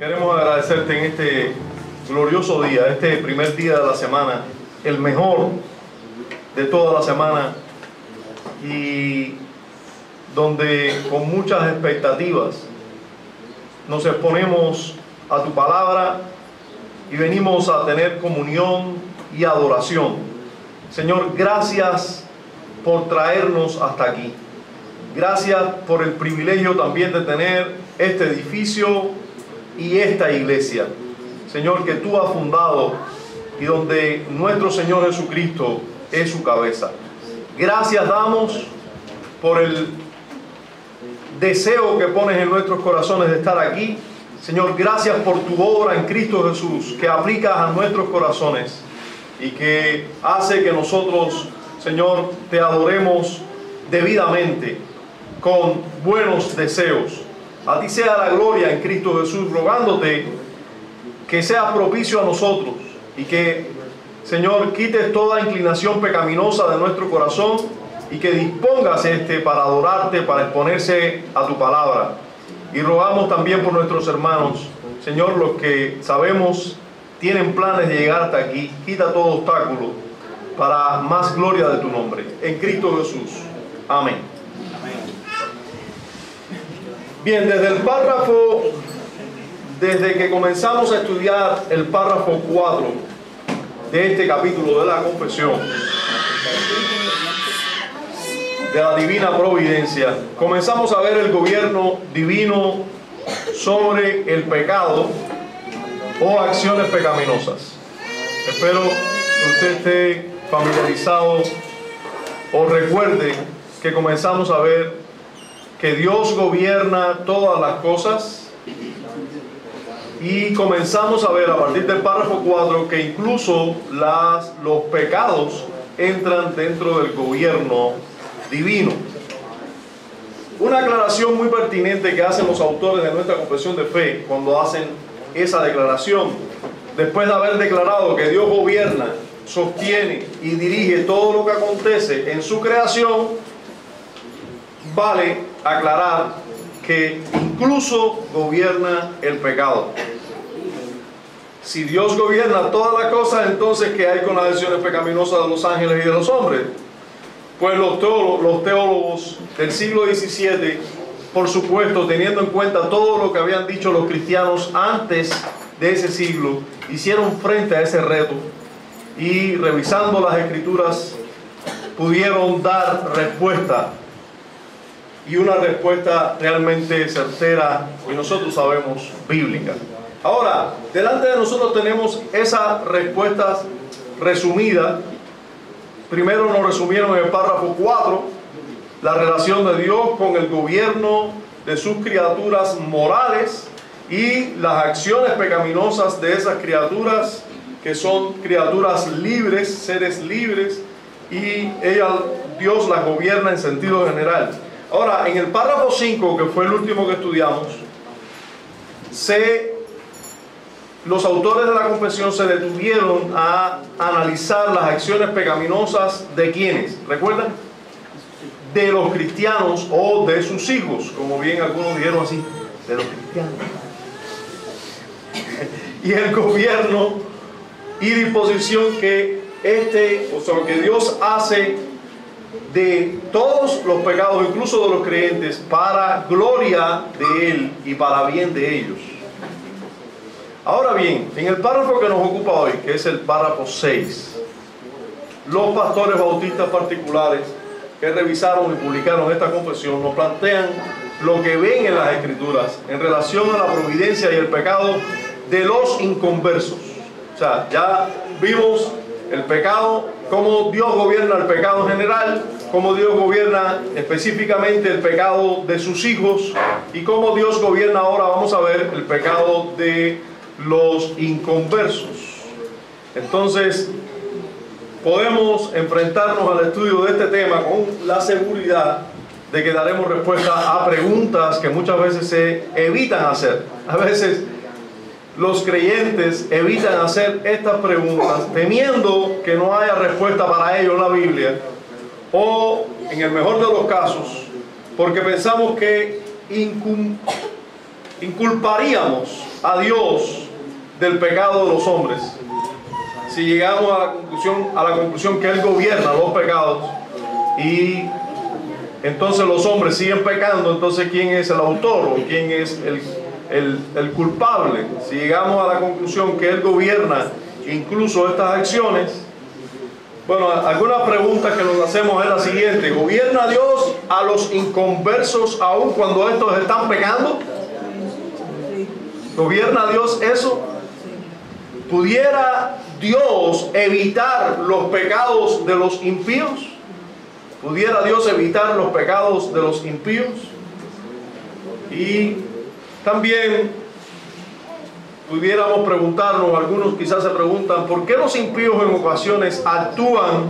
Queremos agradecerte en este glorioso día, este primer día de la semana, el mejor de toda la semana, y donde con muchas expectativas nos exponemos a tu palabra y venimos a tener comunión y adoración. Señor, gracias por traernos hasta aquí. Gracias por el privilegio también de tener este edificio y esta iglesia, Señor, que tú has fundado y donde nuestro Señor Jesucristo es su cabeza. Gracias damos por el deseo que pones en nuestros corazones de estar aquí. Señor, gracias por tu obra en Cristo Jesús, que aplicas a nuestros corazones y que hace que nosotros, Señor, te adoremos debidamente, con buenos deseos. A ti sea la gloria en Cristo Jesús, rogándote que seas propicio a nosotros y que, Señor, quites toda inclinación pecaminosa de nuestro corazón y que dispongas para adorarte, para exponerse a tu palabra. Y rogamos también por nuestros hermanos, Señor, los que sabemos tienen planes de llegar hasta aquí. Quita todo obstáculo para más gloria de tu nombre. En Cristo Jesús. Amén. Bien, desde que comenzamos a estudiar el párrafo 4 de este capítulo de la confesión, de la divina providencia, comenzamos a ver el gobierno divino sobre el pecado o acciones pecaminosas. Espero que usted esté familiarizado o recuerde que comenzamos a ver que Dios gobierna todas las cosas, y comenzamos a ver a partir del párrafo 4 que incluso los pecados entran dentro del gobierno divino. Una aclaración muy pertinente que hacen los autores de nuestra confesión de fe cuando hacen esa declaración, después de haber declarado que Dios gobierna, sostiene y dirige todo lo que acontece en su creación, vale aclarar que incluso gobierna el pecado. Si Dios gobierna todas las cosas, entonces ¿qué hay con las acciones pecaminosas de los ángeles y de los hombres? Pues los teólogos del siglo XVII, por supuesto, teniendo en cuenta todo lo que habían dicho los cristianos antes de ese siglo, hicieron frente a ese reto y, revisando las escrituras, pudieron dar respuesta, y una respuesta realmente certera y nosotros sabemos bíblica. Ahora, delante de nosotros tenemos esas respuestas resumidas. Primero nos resumieron en el párrafo 4 la relación de Dios con el gobierno de sus criaturas morales y las acciones pecaminosas de esas criaturas, que son criaturas libres, seres libres, y Dios las gobierna en sentido general. Ahora, en el párrafo 5, que fue el último que estudiamos, los autores de la confesión se detuvieron a analizar las acciones pecaminosas de ¿quiénes? ¿Recuerdan? De los cristianos o de sus hijos, como bien algunos dijeron así, de los cristianos. Y el gobierno y disposición que que Dios hace de todos los pecados, incluso de los creyentes, para gloria de Él y para bien de ellos. Ahora bien, en el párrafo que nos ocupa hoy, que es el párrafo 6, los pastores bautistas particulares que revisaron y publicaron esta confesión nos plantean lo que ven en las Escrituras en relación a la providencia y el pecado de los inconversos. O sea, ya vimos el pecado, cómo Dios gobierna el pecado en general, cómo Dios gobierna específicamente el pecado de sus hijos, y cómo Dios gobierna ahora, vamos a ver, el pecado de los inconversos. Entonces, podemos enfrentarnos al estudio de este tema con la seguridad de que daremos respuesta a preguntas que muchas veces se evitan hacer. A veces los creyentes evitan hacer estas preguntas temiendo que no haya respuesta para ello en la Biblia, o en el mejor de los casos porque pensamos que inculparíamos a Dios del pecado de los hombres, si llegamos a la conclusión que Él gobierna los pecados y entonces los hombres siguen pecando, entonces ¿quién es el autor o quién es el culpable? Si llegamos a la conclusión que Él gobierna incluso estas acciones, bueno, algunas preguntas que nos hacemos es la siguiente: ¿gobierna Dios a los inconversos aun cuando estos están pecando? ¿Gobierna Dios eso? ¿Pudiera Dios evitar los pecados de los impíos? ¿Pudiera Dios evitar los pecados de los impíos? Y también pudiéramos preguntarnos, algunos quizás se preguntan, ¿por qué los impíos en ocasiones actúan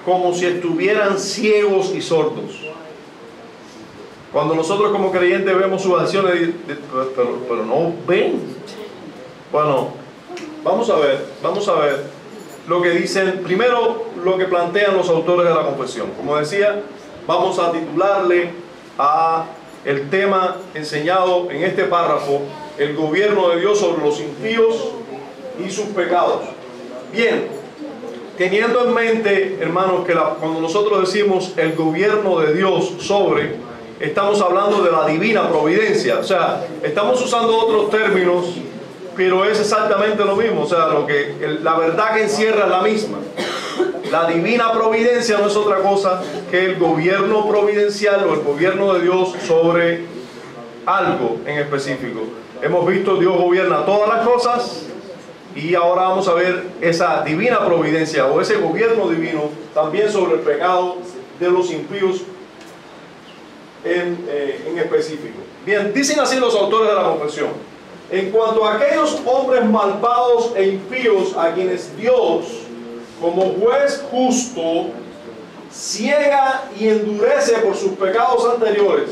como si estuvieran ciegos y sordos? Cuando nosotros como creyentes vemos sus acciones, pero no ven. Bueno, vamos a ver lo que dicen, primero lo que plantean los autores de la confesión. Como decía, vamos a titularle a el tema enseñado en este párrafo: el gobierno de Dios sobre los impíos y sus pecados. Bien, teniendo en mente, hermanos, que cuando nosotros decimos el gobierno de Dios sobre, estamos hablando de la divina providencia. O sea, estamos usando otros términos, pero es exactamente lo mismo. O sea, la verdad que encierra es la misma. La divina providencia no es otra cosa que el gobierno providencial o el gobierno de Dios sobre algo en específico. Hemos visto Dios gobierna todas las cosas, y ahora vamos a ver esa divina providencia o ese gobierno divino también sobre el pecado de los impíos en específico. Bien, dicen así los autores de la confesión: en cuanto a aquellos hombres malvados e impíos a quienes Dios, como juez justo, ciega y endurece por sus pecados anteriores,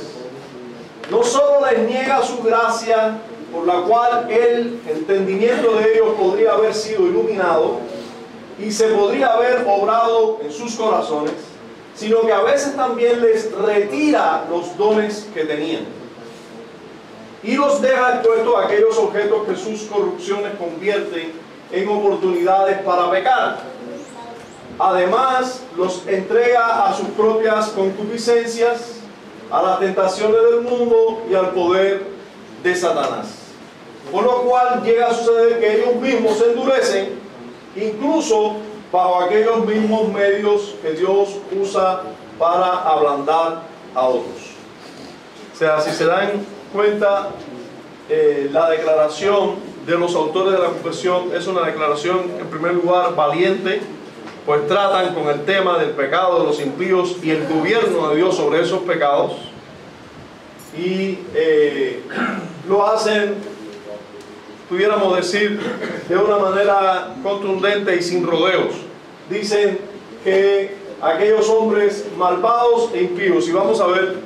no solo les niega su gracia, por la cual el entendimiento de ellos podría haber sido iluminado y se podría haber obrado en sus corazones, sino que a veces también les retira los dones que tenían y los deja expuestos a aquellos objetos que sus corrupciones convierten en oportunidades para pecar. Además, los entrega a sus propias concupiscencias, a las tentaciones del mundo y al poder de Satanás. Por lo cual llega a suceder que ellos mismos se endurecen, incluso bajo aquellos mismos medios que Dios usa para ablandar a otros. O sea, si se dan cuenta, la declaración de los autores de la confesión es una declaración, en primer lugar, valiente, pues tratan con el tema del pecado de los impíos y el gobierno de Dios sobre esos pecados, y lo hacen, pudiéramos decir, de una manera contundente y sin rodeos. Dicen que aquellos hombres malvados e impíos, y vamos a ver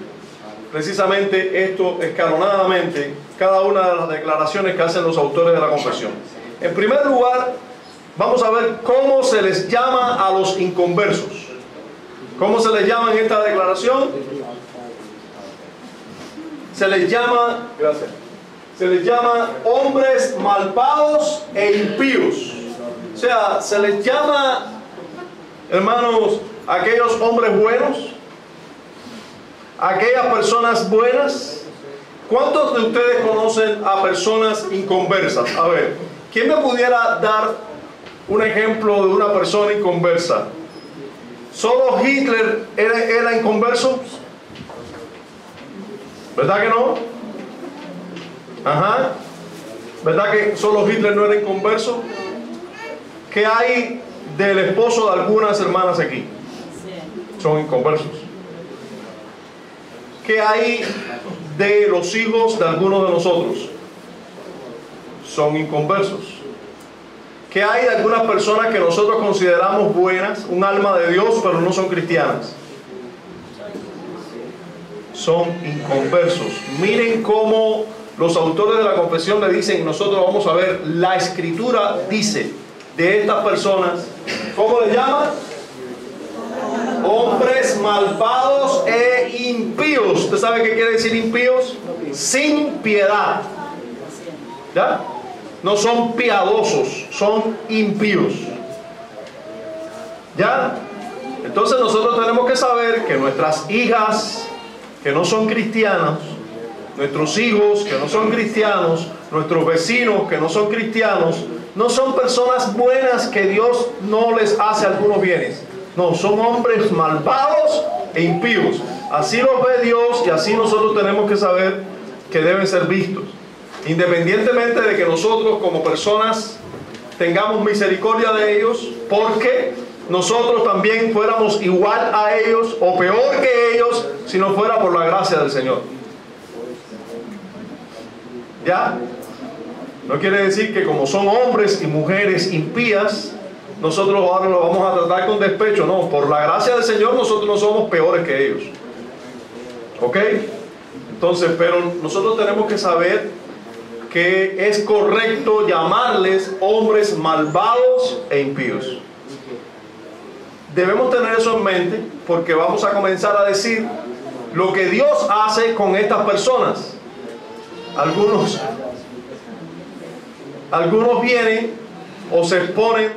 precisamente esto escalonadamente, cada una de las declaraciones que hacen los autores de la confesión. En primer lugar, vamos a ver cómo se les llama a los inconversos. ¿Cómo se les llama en esta declaración? Se les llama, gracias, se les llama hombres malvados e impíos. O sea, se les llama, hermanos, aquellos hombres buenos, aquellas personas buenas. ¿Cuántos de ustedes conocen a personas inconversas? A ver, ¿quién me pudiera dar un ejemplo de una persona inconversa? ¿Solo Hitler era inconverso? ¿Verdad que no? Ajá. ¿Verdad que solo Hitler no era inconverso? ¿Qué hay del esposo de algunas hermanas aquí? Son inconversos. ¿Qué hay de los hijos de algunos de nosotros? Son inconversos. ¿Qué hay de algunas personas que nosotros consideramos buenas, un alma de Dios, pero no son cristianas? Son inconversos. Miren cómo los autores de la confesión le dicen, nosotros vamos a ver, la Escritura dice de estas personas, ¿cómo le llaman? Hombres malvados e impíos. ¿Usted sabe qué quiere decir impíos? Sin piedad. ¿Ya? No son piadosos, son impíos. ¿Ya? Entonces nosotros tenemos que saber que nuestras hijas que no son cristianas, nuestros hijos que no son cristianos, nuestros vecinos que no son cristianos, no son personas buenas que Dios no les hace algunos bienes. No, son hombres malvados e impíos. Así los ve Dios y así nosotros tenemos que saber que deben ser vistos. Independientemente de que nosotros como personas tengamos misericordia de ellos, porque nosotros también fuéramos igual a ellos o peor que ellos si no fuera por la gracia del Señor. ¿Ya? No quiere decir que como son hombres y mujeres impías, nosotros ahora lo vamos a tratar con despecho. No, por la gracia del Señor nosotros no somos peores que ellos. ¿Ok? Entonces, pero nosotros tenemos que saber que es correcto llamarles hombres malvados e impíos. Debemos tener eso en mente porque vamos a comenzar a decir lo que Dios hace con estas personas. Algunos vienen o se exponen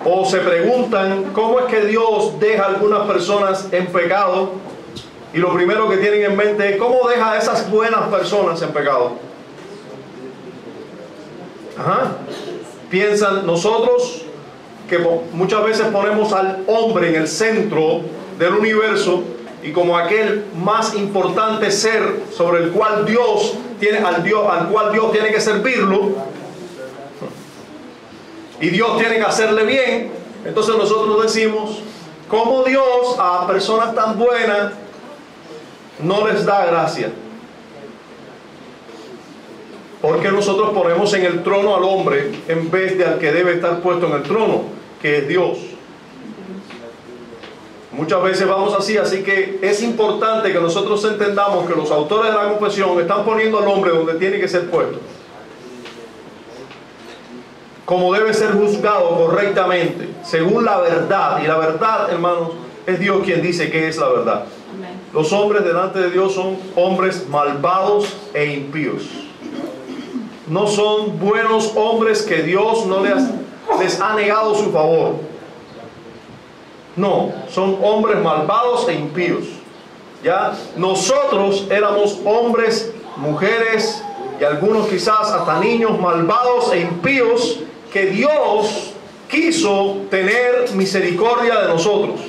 o se preguntan cómo es que Dios deja a algunas personas en pecado, y lo primero que tienen en mente es cómo deja a esas buenas personas en pecado. Piensan nosotros que muchas veces ponemos al hombre en el centro del universo y como aquel más importante ser sobre el cual Dios tiene, al cual Dios tiene que servirlo, y Dios tiene que hacerle bien. Entonces nosotros decimos, ¿cómo Dios a personas tan buenas no les da gracia? Porque nosotros ponemos en el trono al hombre en vez de al que debe estar puesto en el trono, que es Dios. Muchas veces vamos así que es importante que nosotros entendamos que los autores de la confesión están poniendo al hombre donde tiene que ser puesto, como debe ser juzgado correctamente, según la verdad. Y la verdad, hermanos, es Dios quien dice que es la verdad. Los hombres delante de Dios son hombres malvados e impíos. No son buenos hombres que Dios no les ha negado su favor. No, son hombres malvados e impíos. ¿Ya? Nosotros éramos hombres, mujeres y algunos quizás hasta niños malvados e impíos que Dios quiso tener misericordia de nosotros.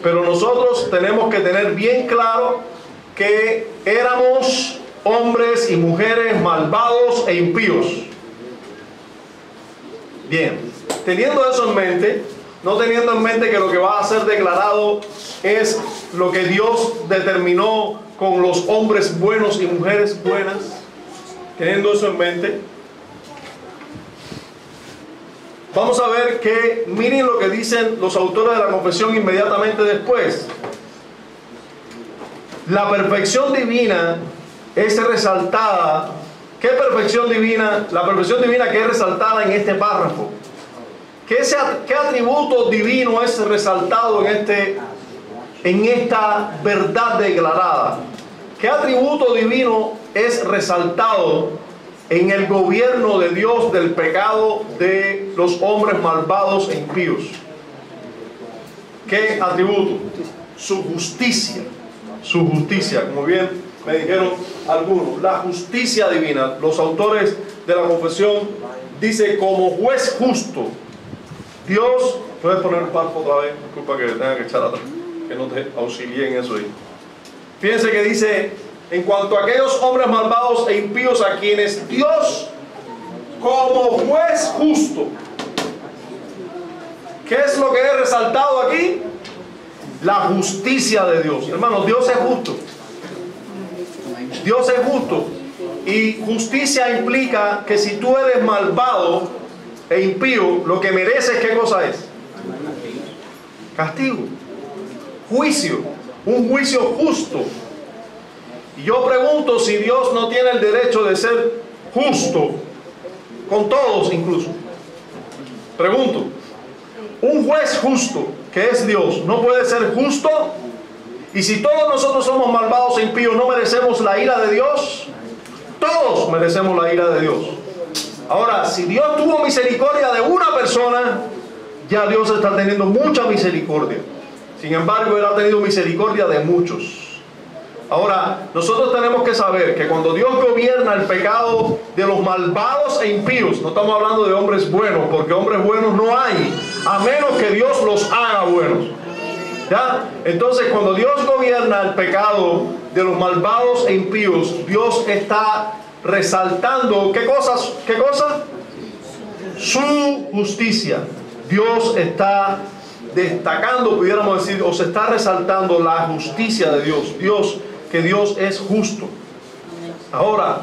Pero nosotros tenemos que tener bien claro que éramos hombres y mujeres malvados e impíos. Bien, teniendo eso en mente, no teniendo en mente que lo que va a ser declarado es lo que Dios determinó con los hombres buenos y mujeres buenas, teniendo eso en mente, vamos a ver que miren lo que dicen los autores de la confesión inmediatamente después. La perfección divina es resaltada. ¿Qué perfección divina? La perfección divina que es resaltada en este párrafo. ¿Qué atributo divino es resaltado en esta verdad declarada? ¿Qué atributo divino es resaltado en el gobierno de Dios del pecado de los hombres malvados e impíos? ¿Qué atributo? Su justicia. Su justicia, como bien me dijeron algunos, la justicia divina. Los autores de la confesión dice como juez justo. Dios, puedes poner el párrafo otra vez, disculpa que tenga que echar atrás, que no te auxilie en eso ahí. Fíjense que dice, en cuanto a aquellos hombres malvados e impíos a quienes Dios como juez justo. ¿Qué es lo que he resaltado aquí? La justicia de Dios. Hermanos, Dios es justo. Dios es justo. Y justicia implica que si tú eres malvado e impío, lo que mereces, ¿qué cosa es? Castigo. Juicio. Un juicio justo. Y yo pregunto si Dios no tiene el derecho de ser justo con todos incluso. Pregunto. Un juez justo, que es Dios, ¿no puede ser justo? Y si todos nosotros somos malvados e impíos, ¿no merecemos la ira de Dios? Todos merecemos la ira de Dios. Ahora, si Dios tuvo misericordia de una persona, ya Dios está teniendo mucha misericordia. Sin embargo, Él ha tenido misericordia de muchos. Ahora, nosotros tenemos que saber que cuando Dios gobierna el pecado de los malvados e impíos, no estamos hablando de hombres buenos, porque hombres buenos no hay, a menos que Dios los haga buenos. ¿Ya? Entonces, cuando Dios gobierna el pecado de los malvados e impíos, Dios está resaltando, ¿qué cosas? ¿Qué cosa? Su justicia. Dios está destacando, pudiéramos decir, o se está resaltando la justicia de Dios. Que Dios es justo. Ahora,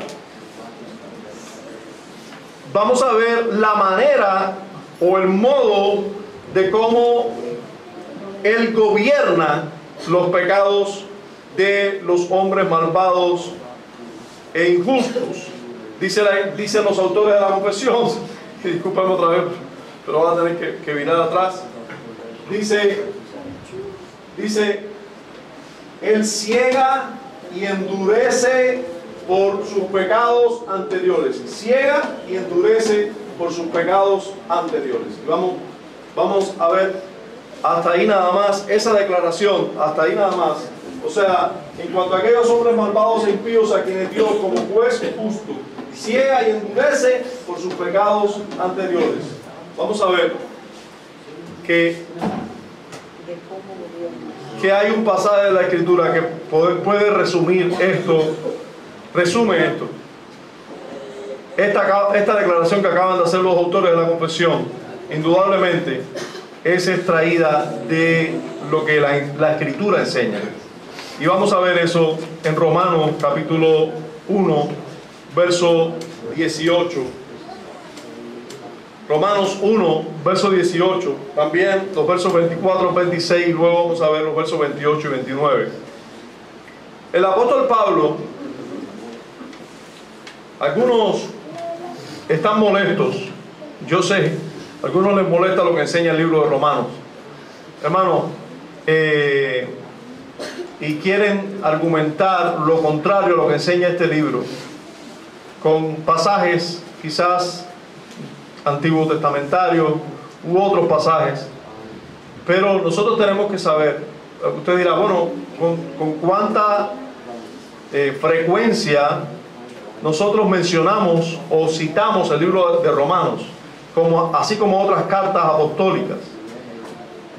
vamos a ver la manera o el modo de cómo Él gobierna los pecados de los hombres malvados e injustos. Dicen los autores de la confesión, discúlpame otra vez, pero van a tener que virar atrás. Dice, Él ciega y endurece por sus pecados anteriores. Ciega y endurece por sus pecados anteriores. Y vamos a ver hasta ahí nada más, esa declaración, hasta ahí nada más. O sea, en cuanto a aquellos hombres malvados e impíos a quienes Dios como juez justo ciega y endurece por sus pecados anteriores. Vamos a ver que hay un pasaje de la Escritura que puede resumir esto, resume esto. Esta declaración que acaban de hacer los autores de la confesión, indudablemente, es extraída de lo que la Escritura enseña. Y vamos a ver eso en Romanos capítulo 1, verso 18. Romanos 1, verso 18, también los versos 24, 26, y luego vamos a ver los versos 28 y 29. El apóstol Pablo, algunos están molestos, yo sé, a algunos les molesta lo que enseña el libro de Romanos, hermano, y quieren argumentar lo contrario a lo que enseña este libro, con pasajes quizás antiguos testamentarios u otros pasajes, pero nosotros tenemos que saber, usted dirá, bueno, con cuánta frecuencia nosotros mencionamos o citamos el libro de Romanos, así como otras cartas apostólicas.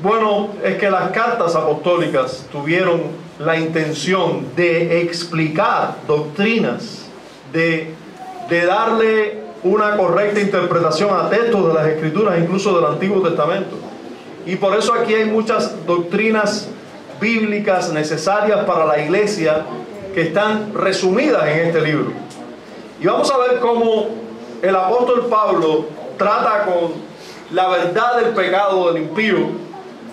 Bueno, es que las cartas apostólicas tuvieron la intención de explicar doctrinas, de darle una correcta interpretación a textos de las Escrituras, incluso del Antiguo Testamento. Y por eso aquí hay muchas doctrinas bíblicas necesarias para la iglesia que están resumidas en este libro. Y vamos a ver cómo el apóstol Pablo trata con la verdad del pecado del impío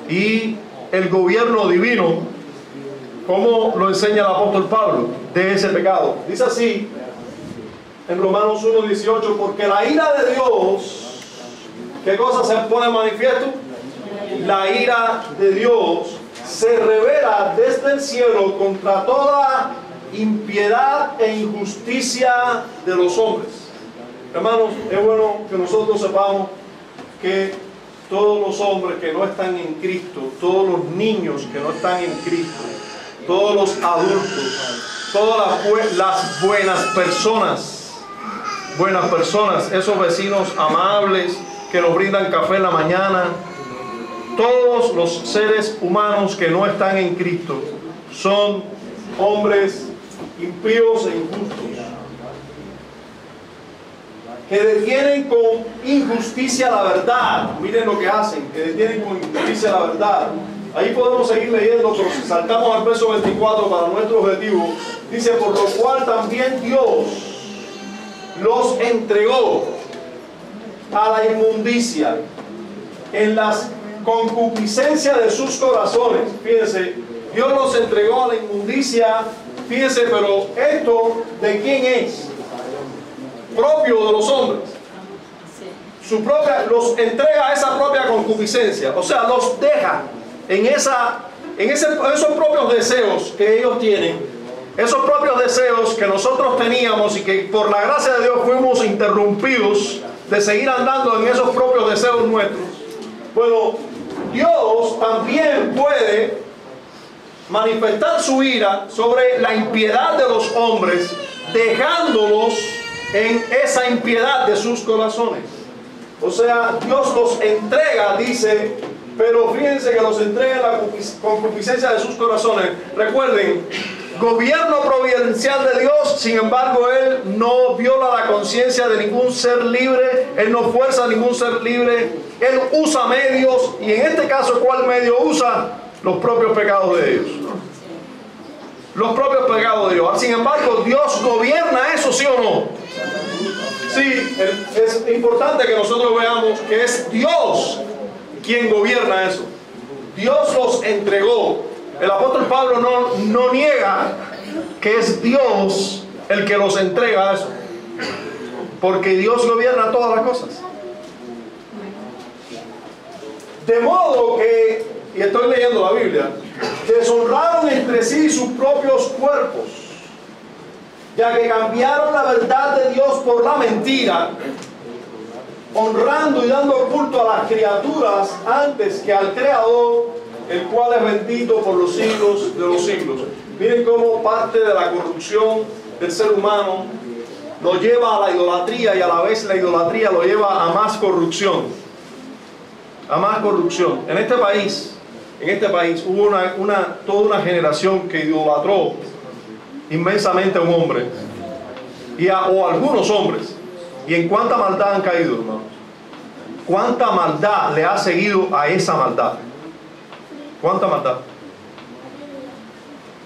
y el gobierno divino, cómo lo enseña el apóstol Pablo de ese pecado. Dice así en Romanos 1:18, porque la ira de Dios, ¿qué cosa se pone manifiesto? La ira de Dios se revela desde el cielo contra toda impiedad e injusticia de los hombres. Hermanos, es bueno que nosotros sepamos que todos los hombres que no están en Cristo, todos los niños que no están en Cristo, todos los adultos, todas las buenas personas, esos vecinos amables que nos brindan café en la mañana, todos los seres humanos que no están en Cristo son hombres impíos e injustos, que detienen con injusticia la verdad. Miren lo que hacen, que detienen con injusticia la verdad. Ahí podemos seguir leyendo, pero si saltamos al verso 24 para nuestro objetivo, dice, por lo cual también Dios los entregó a la inmundicia en las concupiscencias de sus corazones. Fíjense, Dios los entregó a la inmundicia. Fíjense, pero esto ¿de quién es? Propio de los hombres. Los entrega a esa propia concupiscencia, o sea, los deja en esos propios deseos que ellos tienen. Esos propios deseos que nosotros teníamos y que por la gracia de Dios fuimos interrumpidos de seguir andando en esos propios deseos nuestros, bueno, Dios también puede manifestar su ira sobre la impiedad de los hombres, dejándolos en esa impiedad de sus corazones. O sea, Dios los entrega, dice, pero fíjense que los entrega en la concupiscencia de sus corazones. Recuerden, gobierno providencial de Dios, sin embargo, Él no viola la conciencia de ningún ser libre, Él no fuerza a ningún ser libre, Él usa medios, y en este caso, ¿cuál medio usa? Los propios pecados de ellos. Los propios pecados de Dios. Sin embargo, Dios gobierna eso, ¿sí o no? Sí, es importante que nosotros veamos que es Dios quien gobierna eso. Dios los entregó. El apóstol Pablo no niega que es Dios el que los entrega eso, porque Dios gobierna todas las cosas. De modo que, y estoy leyendo la Biblia, deshonraron entre sí sus propios cuerpos, ya que cambiaron la verdad de Dios por la mentira, honrando y dando culto a las criaturas antes que al Creador, el cual es bendito por los siglos de los siglos. Miren cómo parte de la corrupción del ser humano lo lleva a la idolatría, y a la vez la idolatría lo lleva a más corrupción. A más corrupción. En este país hubo toda una generación que idolatró inmensamente a un hombre, o a algunos hombres. ¿Y en cuánta maldad han caído, hermanos? ¿Cuánta maldad le ha seguido a esa maldad? ¿Cuánta maldad?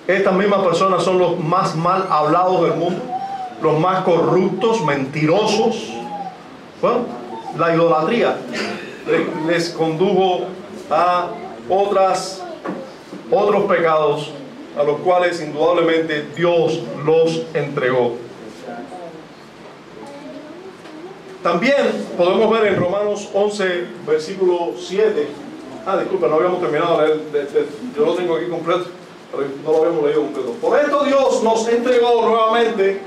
Estas mismas personas son los más mal hablados del mundo, los más corruptos, mentirosos. Bueno, la idolatría les condujo a otros pecados, a los cuales indudablemente Dios los entregó. También podemos ver en Romanos 11, versículo 7. Disculpa, no habíamos terminado de leer. Yo lo tengo aquí completo, pero no lo habíamos leído completo. Por esto Dios nos entregó nuevamente.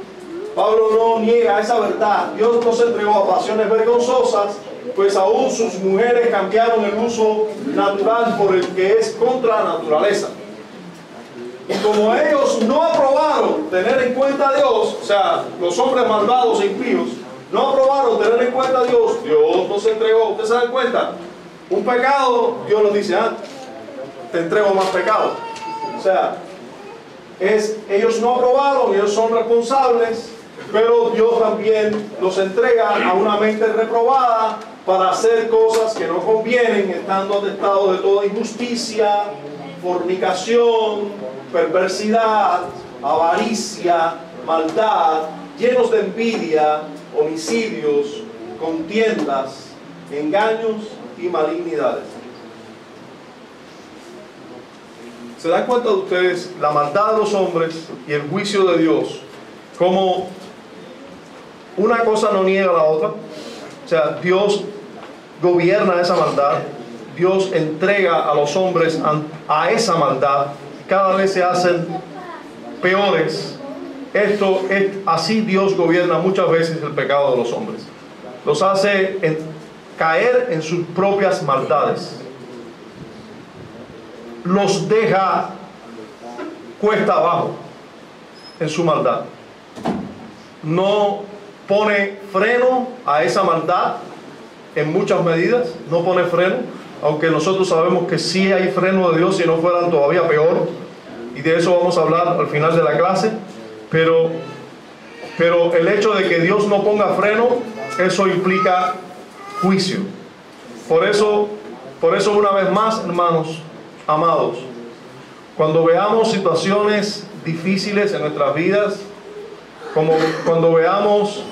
Pablo no niega esa verdad. Dios nos entregó a pasiones vergonzosas, pues aún sus mujeres cambiaron el uso natural por el que es contra la naturaleza. Y como ellos no aprobaron tener en cuenta a Dios, o sea, los hombres malvados e impíos, no aprobaron tener en cuenta a Dios, Dios nos entregó. ¿Ustedes se dan cuenta? Un pecado, Dios nos dice, te entrego más pecado. O sea, ellos no aprobaron, ellos son responsables, pero Dios también los entrega a una mente reprobada para hacer cosas que no convienen, estando atestados de toda injusticia, fornicación, perversidad, avaricia, maldad, llenos de envidia, homicidios, contiendas, engaños y malignidades. ¿Se dan cuenta de ustedes la maldad de los hombres y el juicio de Dios? Como una cosa no niega a la otra. O sea, Dios gobierna esa maldad, Dios entrega a los hombres a esa maldad, cada vez se hacen peores. Así Dios gobierna muchas veces el pecado de los hombres, los hace caer en sus propias maldades, los deja cuesta abajo en su maldad, no pone freno a esa maldad en muchas medidas, no pone freno, aunque nosotros sabemos que sí hay freno de Dios, si no fueran todavía peor, y de eso vamos a hablar al final de la clase. Pero el hecho de que Dios no ponga freno, eso implica juicio. Por eso una vez más, hermanos amados, cuando veamos situaciones difíciles en nuestras vidas, como cuando veamos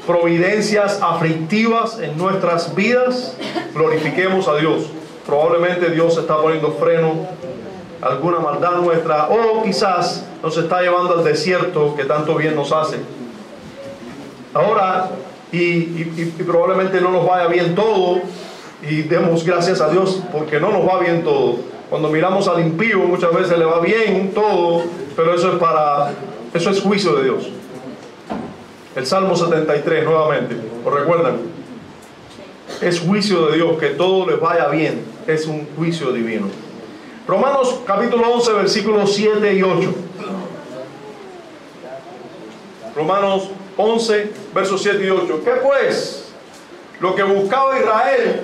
providencias aflictivas en nuestras vidas, glorifiquemos a Dios. Probablemente Dios está poniendo freno a alguna maldad nuestra, o quizás nos está llevando al desierto que tanto bien nos hace. Ahora, y probablemente no nos vaya bien todo, y demos gracias a Dios porque no nos va bien todo. Cuando miramos al impío, muchas veces le va bien todo, pero eso es juicio de Dios. El Salmo 73, nuevamente, ¿lo recuerdan? es juicio de Dios, que todo les vaya bien, es un juicio divino. Romanos capítulo 11, versículos 7 y 8. Romanos 11, versos 7 y 8. ¿Qué pues? Lo que buscaba Israel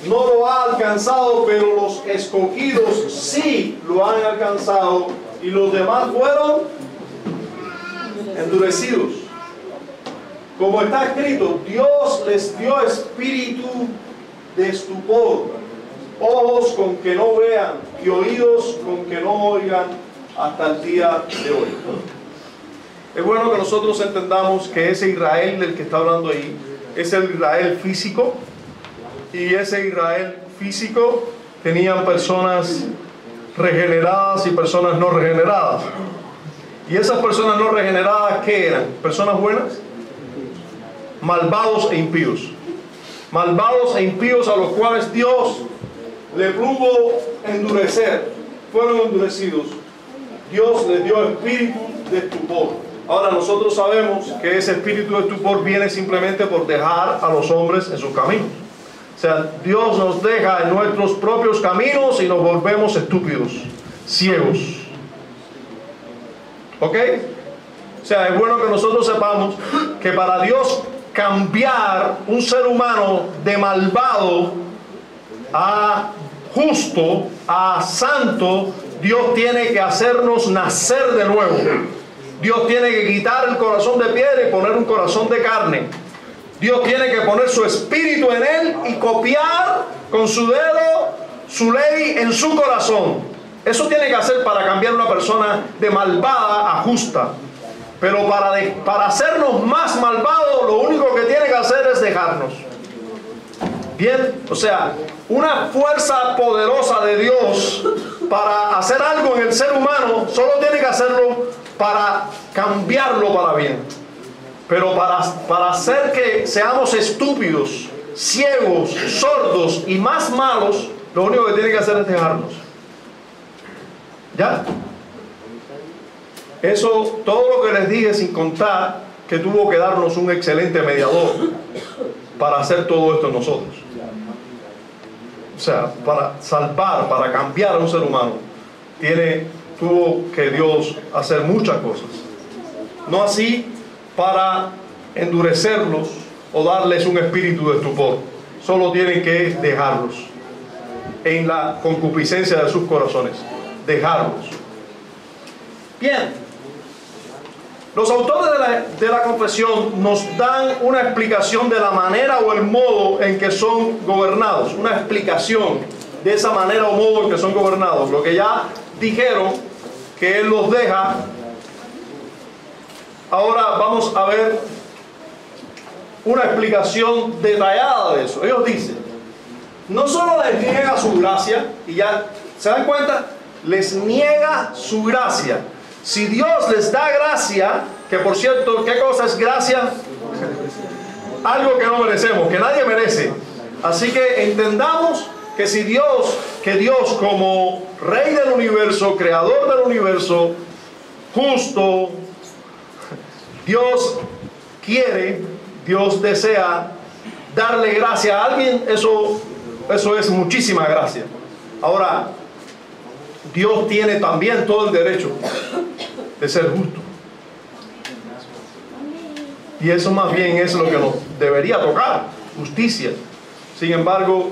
no lo ha alcanzado, pero los escogidos sí lo han alcanzado, y los demás fueron endurecidos. Como está escrito, Dios les dio espíritu de estupor, ojos con que no vean y oídos con que no oigan hasta el día de hoy. Es bueno que nosotros entendamos que ese Israel del que está hablando ahí es el Israel físico, y ese Israel físico tenían personas regeneradas y personas no regeneradas. Y esas personas no regeneradas, ¿qué eran? ¿Personas buenas? Malvados e impíos. Malvados e impíos a los cuales Dios le plugo endurecer. Fueron endurecidos. Dios les dio espíritu de estupor. Ahora nosotros sabemos que ese espíritu de estupor viene simplemente por dejar a los hombres en sus caminos. O sea, Dios nos deja en nuestros propios caminos y nos volvemos estúpidos, ciegos. ¿Ok? O sea, es bueno que nosotros sepamos que para Dios cambiar un ser humano de malvado a justo, a santo, Dios tiene que hacernos nacer de nuevo. Dios tiene que quitar el corazón de piedra y poner un corazón de carne. Dios tiene que poner su espíritu en él y copiar con su dedo su ley en su corazón. Eso tiene que hacer para cambiar una persona de malvada a justa. Pero para hacernos más malvados, lo único que tiene que hacer es dejarnos. Bien, o sea, una fuerza poderosa de Dios para hacer algo en el ser humano, solo tiene que hacerlo para cambiarlo para bien. Pero para hacer que seamos estúpidos, ciegos, sordos y más malos, lo único que tiene que hacer es dejarnos. ¿Ya? Eso, todo lo que les dije, sin contar que tuvo que darnos un excelente mediador para hacer todo esto en nosotros. O sea, para salvar, para cambiar a un ser humano, tuvo que Dios hacer muchas cosas. No así para endurecerlos o darles un espíritu de estupor. Solo tienen que dejarlos en la concupiscencia de sus corazones. Dejarlos. Bien. Los autores de la confesión nos dan una explicación de la manera o el modo en que son gobernados. Una explicación de esa manera o modo en que son gobernados. Lo que ya dijeron, que Él los deja. Ahora vamos a ver una explicación detallada de eso. Ellos dicen, no solo les niega su gracia, y ya, ¿se dan cuenta? Les niega su gracia. Si Dios les da gracia, que por cierto, ¿qué cosa es gracia? Algo que no merecemos, que nadie merece. Así que entendamos que si Dios como Rey del universo, Creador del universo, justo, Dios quiere, Dios desea darle gracia a alguien, eso es muchísima gracia. Ahora, Dios tiene también todo el derecho de ser justo. Y eso más bien es lo que nos debería tocar, justicia. Sin embargo,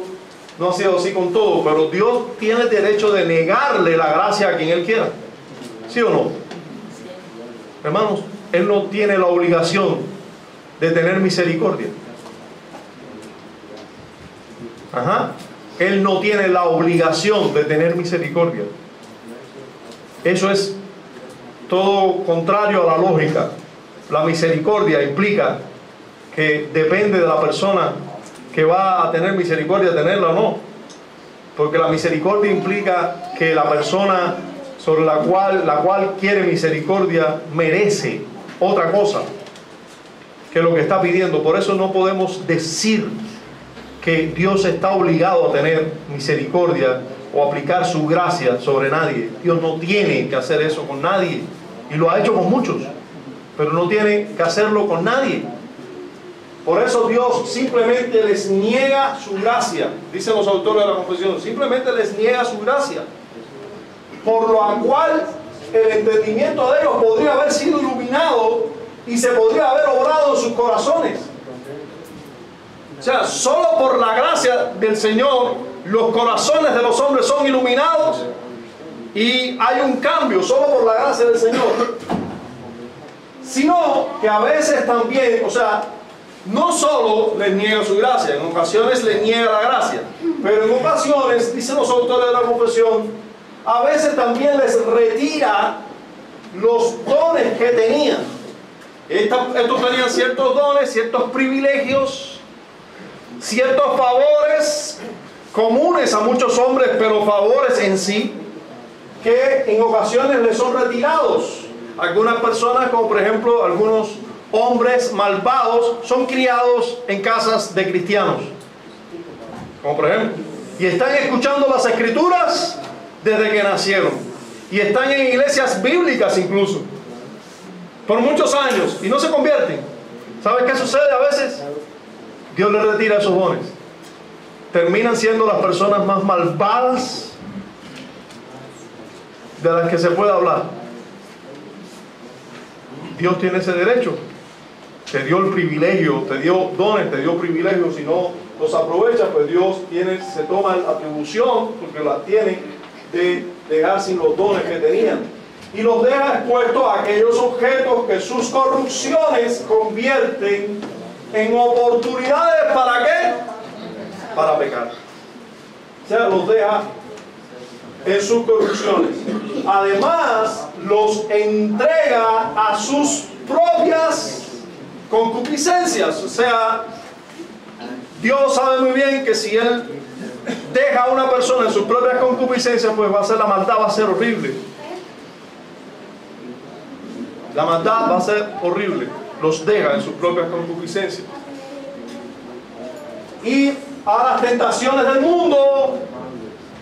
no ha sido así con todo, pero Dios tiene el derecho de negarle la gracia a quien Él quiera. ¿Sí o no? Hermanos, Él no tiene la obligación de tener misericordia. Él no tiene la obligación de tener misericordia. Eso es todo contrario a la lógica. La misericordia implica que depende de la persona que va a tener misericordia, tenerla o no. Porque la misericordia implica que la persona sobre la cual quiere misericordia merece otra cosa que lo que está pidiendo. Por eso no podemos decir que Dios está obligado a tener misericordia o aplicar su gracia sobre nadie. Dios no tiene que hacer eso con nadie, y lo ha hecho con muchos, pero no tiene que hacerlo con nadie. Por eso Dios simplemente les niega su gracia. Dicen los autores de la confesión, simplemente les niega su gracia. Por lo cual el entendimiento de ellos podría haber sido iluminado y se podría haber obrado en sus corazones. O sea, solo por la gracia del Señor los corazones de los hombres son iluminados y hay un cambio, solo por la gracia del Señor. Sino que a veces también, o sea, no solo les niega su gracia, en ocasiones les niega la gracia, pero en ocasiones, dicen los autores de la confesión, a veces también les retira los dones que tenían. Estos tenían ciertos dones, ciertos privilegios, ciertos favores comunes a muchos hombres, pero favores en sí, que en ocasiones les son retirados. Algunas personas, como por ejemplo algunos hombres malvados, son criados en casas de cristianos, como por ejemplo, y están escuchando las escrituras desde que nacieron, y están en iglesias bíblicas incluso, por muchos años, y no se convierten. ¿Sabes qué sucede a veces? Dios les retira esos dones. Terminan siendo las personas más malvadas de las que se puede hablar. Dios tiene ese derecho. Te dio el privilegio, te dio dones, te dio privilegios. Si no los aprovecha, pues Dios se toma la atribución, porque la tiene, de dejar sin los dones que tenían. Y los deja expuestos a aquellos objetos que sus corrupciones convierten en oportunidades. ¿Para qué? Para pecar. O sea, los deja en sus corrupciones. Además, los entrega a sus propias concupiscencias. O sea, Dios sabe muy bien que si Él deja a una persona en sus propias concupiscencias, pues la maldad va a ser horrible. La maldad va a ser horrible. Los deja en sus propias concupiscencias. Y a las tentaciones del mundo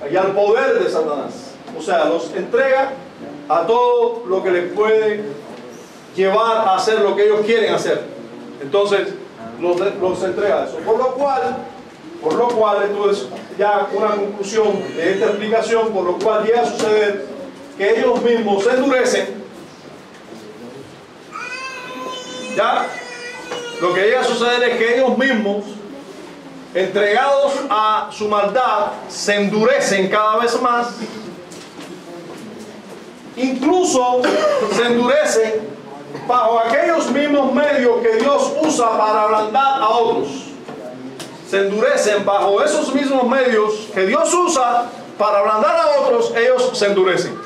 y al poder de Satanás. O sea, los entrega a todo lo que les puede llevar a hacer lo que ellos quieren hacer. Entonces, los entrega a eso. Por lo cual, esto es ya una conclusión de esta explicación, por lo cual llega a suceder que ellos mismos se endurecen. Ya, lo que llega a suceder es que ellos mismos, entregados a su maldad, se endurecen cada vez más. Incluso se endurecen bajo aquellos mismos medios que Dios usa para ablandar a otros. Se endurecen bajo esos mismos medios que Dios usa para ablandar a otros. Ellos se endurecen,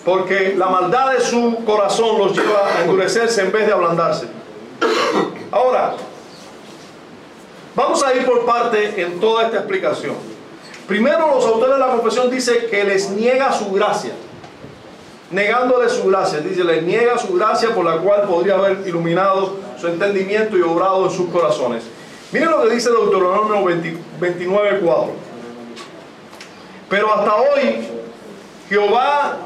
porque la maldad de su corazón los lleva a endurecerse en vez de ablandarse. Ahora, vamos a ir por parte en toda esta explicación. Primero, los autores de la confesión dicen que les niega su gracia. Negándole su gracia, dice, les niega su gracia por la cual podría haber iluminado su entendimiento y obrado en sus corazones. Miren lo que dice Deuteronomio 29:4. Pero hasta hoy Jehová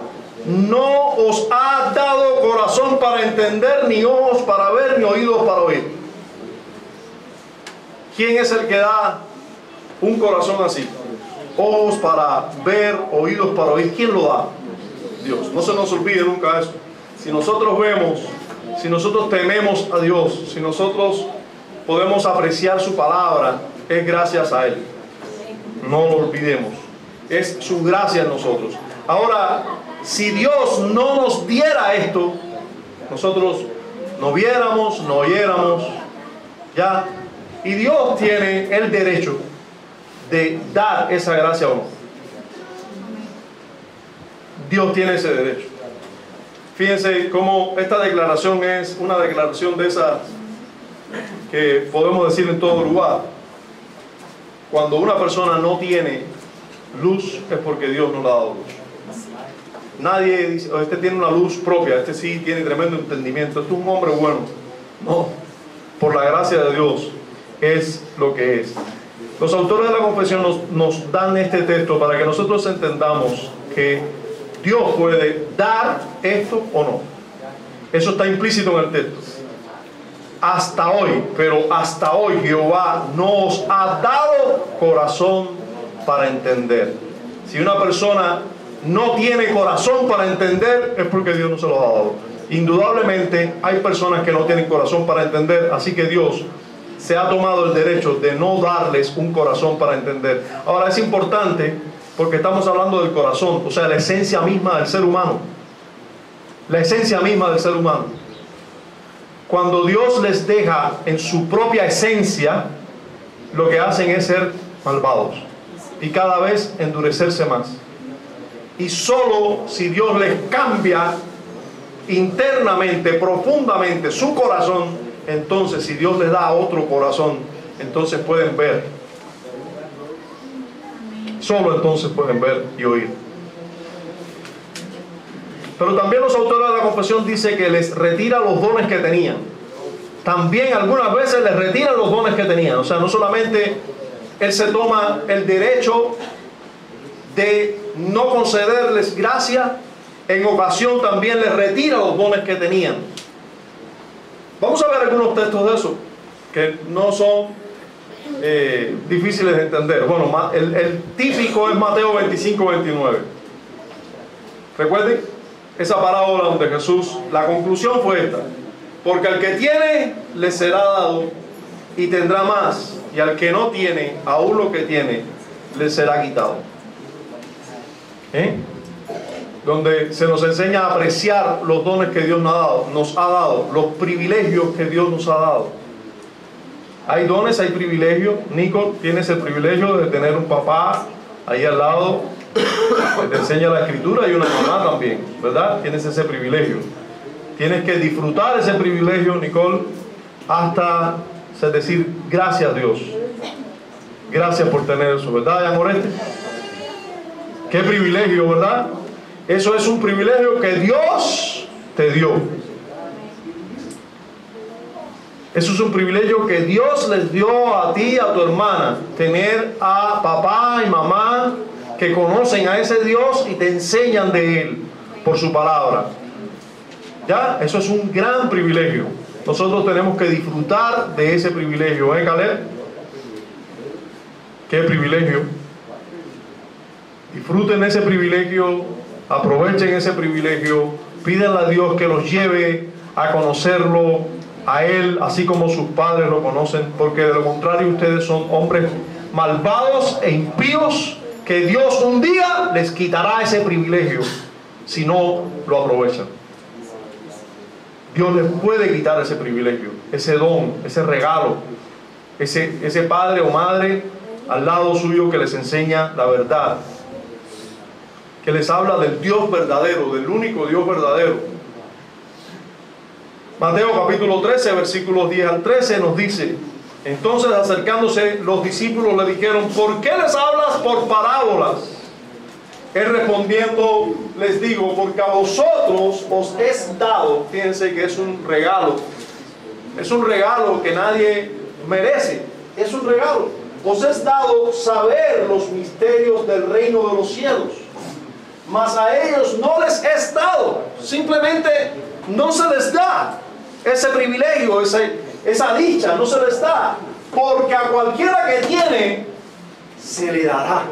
no os ha dado corazón para entender, ni ojos para ver, ni oídos para oír. ¿Quién es el que da un corazón así? Ojos para ver, oídos para oír. ¿Quién lo da? Dios. No se nos olvide nunca eso. Si nosotros vemos, si nosotros tememos a Dios, si nosotros podemos apreciar su palabra, es gracias a Él. No lo olvidemos. Es su gracia en nosotros. Ahora, si Dios no nos diera esto, nosotros no viéramos, no oyéramos, ya. Y Dios tiene el derecho de dar esa gracia o no. Dios tiene ese derecho. Fíjense cómo esta declaración es una declaración de esas que podemos decir en todo lugar. Cuando una persona no tiene luz, es porque Dios no le ha dado luz. Nadie dice, oh, este tiene una luz propia, este sí tiene tremendo entendimiento, este es un hombre bueno. No, por la gracia de Dios es lo que es. Los autores de la confesión nos dan este texto para que nosotros entendamos que Dios puede dar esto o no. Eso está implícito en el texto. hasta hoy, pero hasta hoy Jehová no os ha dado corazón para entender. Si una persona no tiene corazón para entender, es porque Dios no se lo ha dado. Indudablemente hay personas que no tienen corazón para entender, así que Dios se ha tomado el derecho de no darles un corazón para entender. Ahora es importante porque estamos hablando del corazón, o sea, la esencia misma del ser humano. La esencia misma del ser humano. Cuando Dios les deja en su propia esencia, lo que hacen es ser malvados y cada vez endurecerse más. Y solo si Dios les cambia internamente, profundamente su corazón, entonces si Dios les da otro corazón, entonces pueden ver. Solo entonces pueden ver y oír. Pero también los autores de la confesión dicen que les retira los dones que tenían. También algunas veces les retiran los dones que tenían. O sea, no solamente Él se toma el derecho de no concederles gracia, en ocasión también les retira los dones que tenían. Vamos a ver algunos textos de eso, que no son difíciles de entender. Bueno, el típico es Mateo 25-29. Recuerden esa parábola donde Jesús, la conclusión fue esta: porque al que tiene le será dado y tendrá más, y al que no tiene, aún lo que tiene le será quitado. Donde se nos enseña a apreciar los dones que Dios nos ha dado, los privilegios que Dios nos ha dado. Hay dones, hay privilegios. Nico, tienes el privilegio de tener un papá ahí al lado que te enseña la escritura, y una mamá también, ¿verdad? Tienes ese privilegio. Tienes que disfrutar ese privilegio, Nicole, hasta decir gracias a Dios. Gracias por tener eso, ¿verdad, Amorete? Qué privilegio, ¿verdad? Eso es un privilegio que Dios te dio. Eso es un privilegio que Dios les dio a ti y a tu hermana. Tener a papá y mamá que conocen a ese Dios y te enseñan de Él por su palabra. ¿Ya? Eso es un gran privilegio. Nosotros tenemos que disfrutar de ese privilegio. Caleb? ¿Qué privilegio? Disfruten ese privilegio, aprovechen ese privilegio, pídanle a Dios que los lleve a conocerlo a Él, así como sus padres lo conocen, porque de lo contrario ustedes son hombres malvados e impíos, que Dios un día les quitará ese privilegio si no lo aprovechan. Dios les puede quitar ese privilegio, ese don, ese regalo, ese padre o madre al lado suyo que les enseña la verdad, que les habla del Dios verdadero, del único Dios verdadero. Mateo capítulo 13, versículos 10 al 13 nos dice: entonces acercándose los discípulos le dijeron, ¿por qué les hablas por parábolas? Él respondiendo les digo, porque a vosotros os es dado, fíjense que es un regalo que nadie merece, es un regalo, os es dado saber los misterios del reino de los cielos, mas a ellos no les es dado, simplemente no se les da ese privilegio, esa dicha, no se les da, porque a cualquiera que tiene se le dará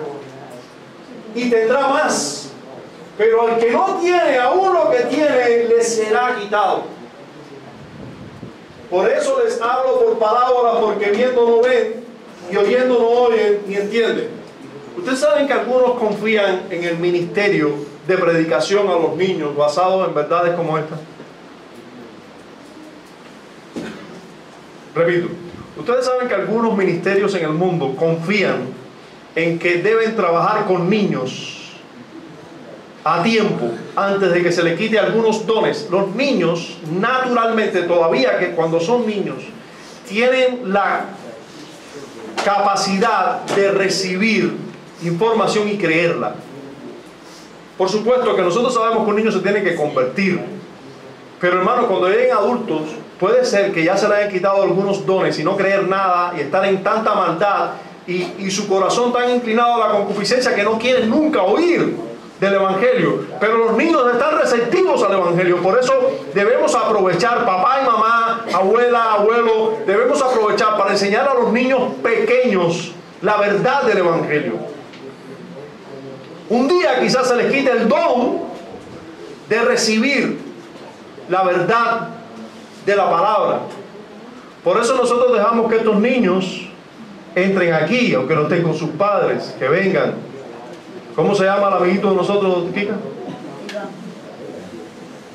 y tendrá más, pero al que no tiene, aún lo que tiene le será quitado. Por eso les hablo por parábolas, porque viendo no ven y oyendo no oyen ni entienden. Ustedes saben que algunos confían en el ministerio de predicación a los niños basado en verdades como esta. Repito, ustedes saben que algunos ministerios en el mundo confían en que deben trabajar con niños a tiempo antes de que se les quite algunos dones. Los niños, naturalmente, todavía que cuando son niños, tienen la capacidad de recibir información y creerla. Por supuesto que nosotros sabemos que un niño se tiene que convertir, pero hermanos, cuando lleguen adultos, puede ser que ya se le hayan quitado algunos dones y no creer nada y estar en tanta maldad y su corazón tan inclinado a la concupiscencia que no quieren nunca oír del Evangelio. Pero los niños están receptivos al Evangelio. Por eso debemos aprovechar, papá y mamá, abuela, abuelo, debemos aprovechar para enseñar a los niños pequeños la verdad del Evangelio. Un día quizás se les quite el don de recibir la verdad de la palabra. Por eso nosotros dejamos que estos niños entren aquí, aunque no estén con sus padres, que vengan. ¿Cómo se llama el amiguito de nosotros, Kika?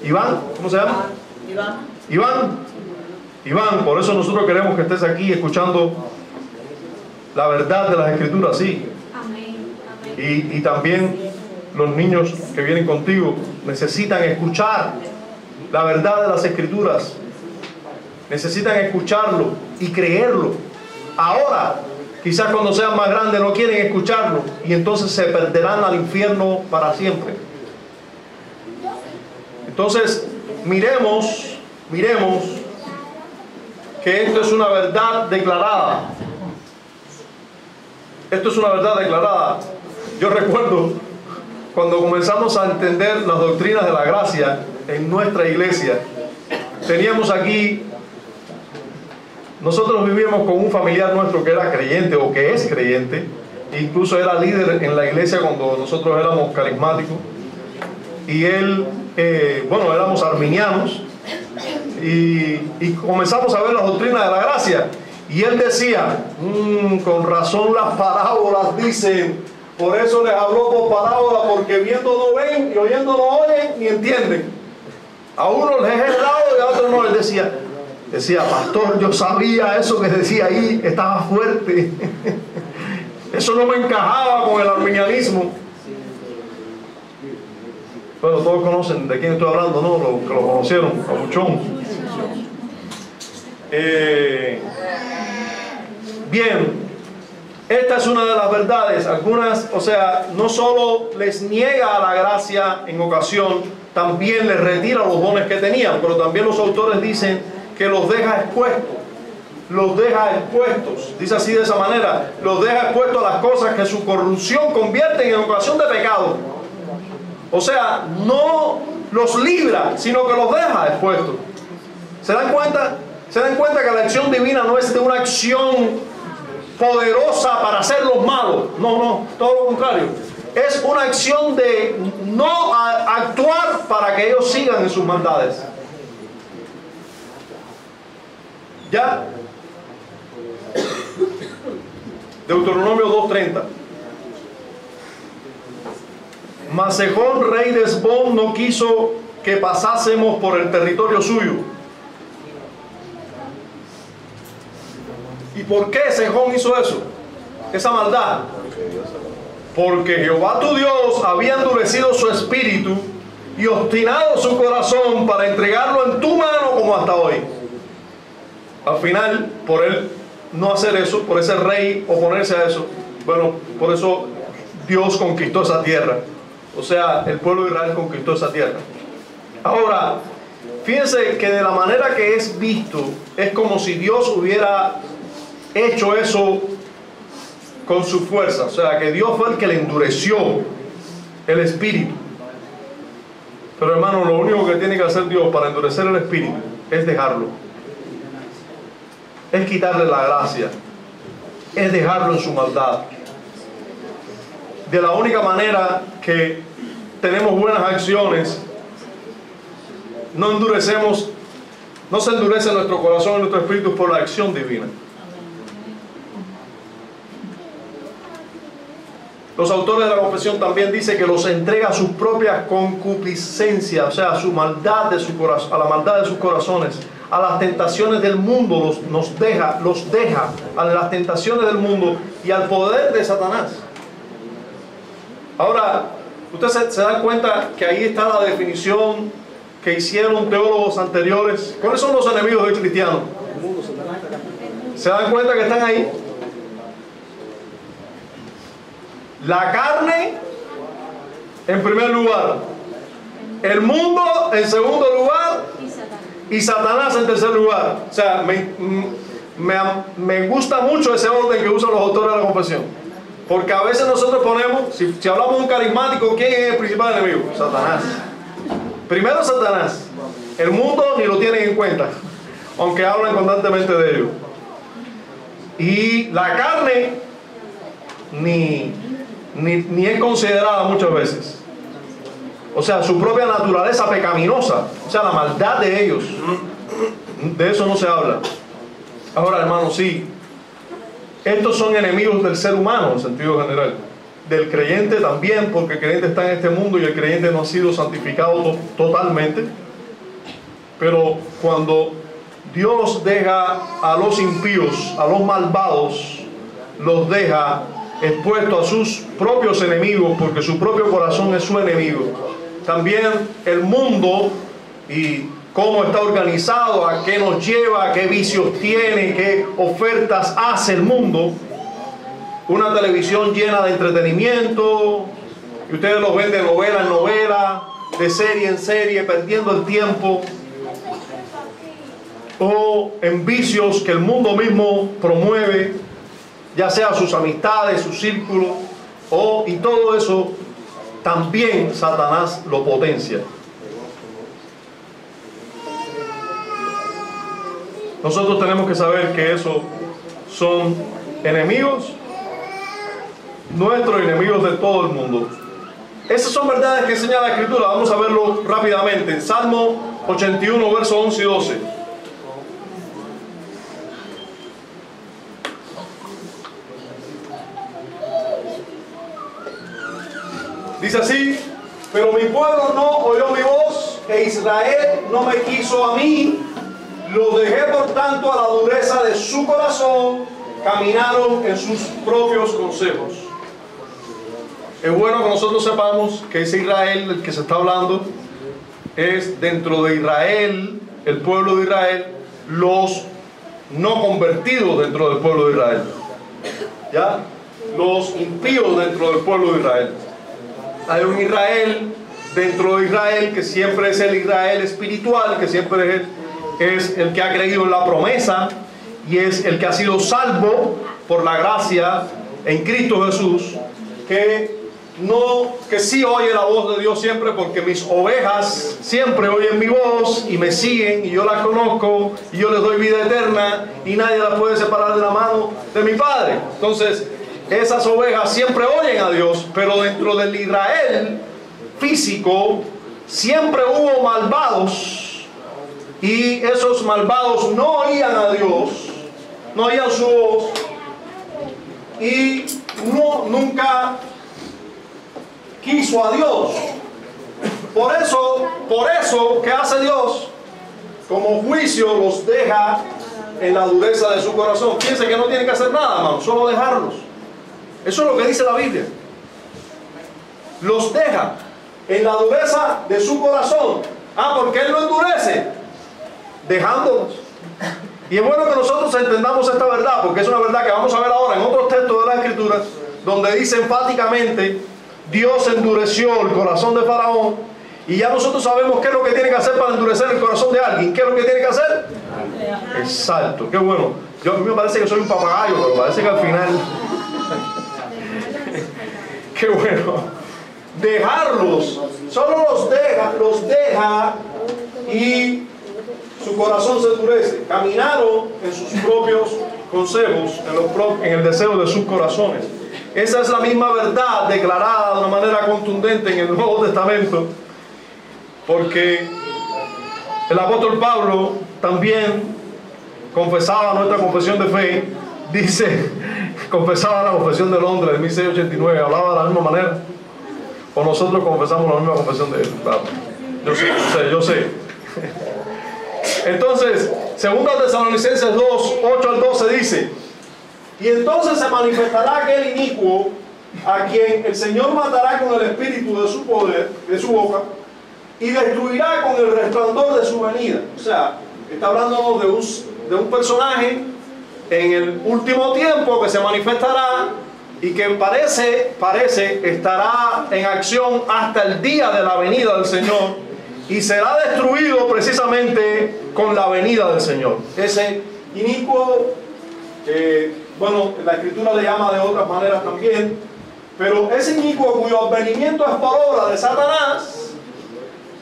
Iván. ¿Cómo se llama? Iván, por eso nosotros queremos que estés aquí escuchando la verdad de las Escrituras, sí. Y también los niños que vienen contigo necesitan escuchar la verdad de las Escrituras. Necesitan escucharlo y creerlo. Ahora, quizás cuando sean más grandes no quieren escucharlo y entonces se perderán al infierno para siempre. Entonces, miremos que esto es una verdad declarada. Esto es una verdad declarada. Yo recuerdo cuando comenzamos a entender las doctrinas de la gracia en nuestra iglesia, teníamos aquí, nosotros vivíamos con un familiar nuestro que era creyente o que es creyente, incluso era líder en la iglesia cuando nosotros éramos carismáticos, y él, bueno, éramos arminianos, y comenzamos a ver las doctrinas de la gracia, y él decía, con razón las parábolas dicen, por eso les habló por parábola, porque viendo no ven y oyendo no oyen ni entienden. A uno les es dado y a otros no. Él decía, pastor, yo sabía eso que decía ahí, estaba fuerte. Eso no me encajaba con el arminianismo. Bueno, todos conocen de quién estoy hablando, ¿no? Los que lo conocieron, Pabuchón. Bien, esta es una de las verdades. Algunas, o sea, no solo les niega la gracia en ocasión, también les retira los dones que tenían, pero también los autores dicen que los deja expuestos. Los deja expuestos, dice así de esa manera, los deja expuestos a las cosas que su corrupción convierte en ocasión de pecado. O sea, no los libra, sino que los deja expuestos. ¿Se dan cuenta? ¿Se dan cuenta que la acción divina no es de una acción poderosa para hacerlos malos? No, todo lo contrario. Es una acción de no actuar para que ellos sigan en sus maldades. ¿Ya? Deuteronomio 2:30. Mas Sejón, rey de Hesbón, no quiso que pasásemos por el territorio suyo. ¿Y por qué Sejón hizo eso? Esa maldad. Porque Jehová tu Dios había endurecido su espíritu y obstinado su corazón para entregarlo en tu mano como hasta hoy. Al final, por él no hacer eso, por ese rey oponerse a eso, bueno, por eso Dios conquistó esa tierra. O sea, el pueblo de Israel conquistó esa tierra. Ahora, fíjense que de la manera que es visto, es como si Dios hubiera hecho eso con su fuerza. O sea, que Dios fue el que le endureció el espíritu. Pero hermano, lo único que tiene que hacer Dios para endurecer el espíritu es dejarlo. Es quitarle la gracia. Es dejarlo en su maldad. De la única manera que tenemos buenas acciones, no se endurece nuestro corazón y nuestro espíritu por la acción divina. Los autores de la confesión también dicen que los entrega a sus propias concupiscencias, o sea, a su maldad de su corazón, a la maldad de sus corazones, a las tentaciones del mundo, los deja a las tentaciones del mundo y al poder de Satanás. Ahora, ustedes se dan cuenta que ahí está la definición que hicieron teólogos anteriores. ¿Cuáles son los enemigos del cristiano? ¿Se dan cuenta que están ahí? La carne en primer lugar, el mundo en segundo lugar y Satanás en tercer lugar. O sea, me gusta mucho ese orden que usan los autores de la confesión, porque a veces nosotros ponemos, si hablamos de un carismático, ¿quién es el principal enemigo? Satanás. Primero Satanás. El mundo ni lo tienen en cuenta. aunque hablan constantemente de ello. Y la carne ni es considerada muchas veces. O sea, su propia naturaleza pecaminosa, o sea, la maldad de ellos, de eso no se habla. Ahora, hermanos, sí, estos son enemigos del ser humano en sentido general, del creyente también, porque el creyente está en este mundo y el creyente no ha sido santificado totalmente. Pero cuando Dios deja a los impíos, a los malvados, los deja expuestos a sus propios enemigos, porque su propio corazón es su enemigo. También el mundo y cómo está organizado, a qué nos lleva, a qué vicios tiene, qué ofertas hace el mundo. Una televisión llena de entretenimiento, y ustedes lo ven de novela en novela, de serie en serie, perdiendo el tiempo, o en vicios que el mundo mismo promueve, ya sea sus amistades, su círculo, y todo eso también Satanás lo potencia. Nosotros tenemos que saber que esos son enemigos nuestros, enemigos de todo el mundo. Esas son verdades que enseña la Escritura. Vamos a verlo rápidamente en Salmo 81, versos 11 y 12. Dice así: pero mi pueblo no oyó mi voz, e Israel no me quiso a mí. Lo dejé por tanto a la dureza de su corazón, caminaron en sus propios consejos. Es bueno que nosotros sepamos que ese Israel del que se está hablando es dentro de Israel, el pueblo de Israel, los no convertidos dentro del pueblo de Israel, ¿ya? Los impíos dentro del pueblo de Israel. Hay un Israel dentro de Israel que siempre es el Israel espiritual, que siempre es el que ha creído en la promesa y es el que ha sido salvo por la gracia en Cristo Jesús, que sí oye la voz de Dios siempre, porque mis ovejas siempre oyen mi voz y me siguen y yo las conozco y yo les doy vida eterna y nadie las puede separar de la mano de mi Padre. Entonces esas ovejas siempre oyen a Dios, pero dentro del Israel físico siempre hubo malvados. Y esos malvados no oían a Dios, no oían su voz, y nunca quiso a Dios. Por eso, ¿qué hace Dios? Como juicio los deja en la dureza de su corazón. Piense que no tiene que hacer nada, hermano, solo dejarlos. Eso es lo que dice la Biblia. Los deja en la dureza de su corazón. ¿Por qué Él lo endurece? Dejándolos. Y es bueno que nosotros entendamos esta verdad, porque es una verdad que vamos a ver ahora en otros textos de la Escritura, donde dice enfáticamente: Dios endureció el corazón de Faraón. Y ya nosotros sabemos qué es lo que tiene que hacer para endurecer el corazón de alguien. ¿Qué es lo que tiene que hacer? Exacto, qué bueno. A mí me parece que soy un papagayo, pero parece que al final qué bueno. Dejarlos, solo los deja y su corazón se endurece. Caminaron en sus propios consejos, en el deseo de sus corazones. Esa es la misma verdad declarada de una manera contundente en el Nuevo Testamento, porque el apóstol Pablo también confesaba nuestra confesión de fe. Dice, confesaba la confesión de Londres de 1689, hablaba de la misma manera. O nosotros confesamos la misma confesión de él. Claro. Yo sé. Entonces, 2 Tesalonicenses 2, 8 al 12 dice: y entonces se manifestará aquel inicuo, a quien el Señor matará con el espíritu de su poder, de su boca, y destruirá con el resplandor de su venida. O sea, está hablando de un personaje en el último tiempo que se manifestará y que parece estará en acción hasta el día de la venida del Señor, y será destruido precisamente con la venida del Señor. Ese inicuo, bueno, la Escritura le llama de otras maneras también, pero ese inicuo cuyo advenimiento es por obra de Satanás,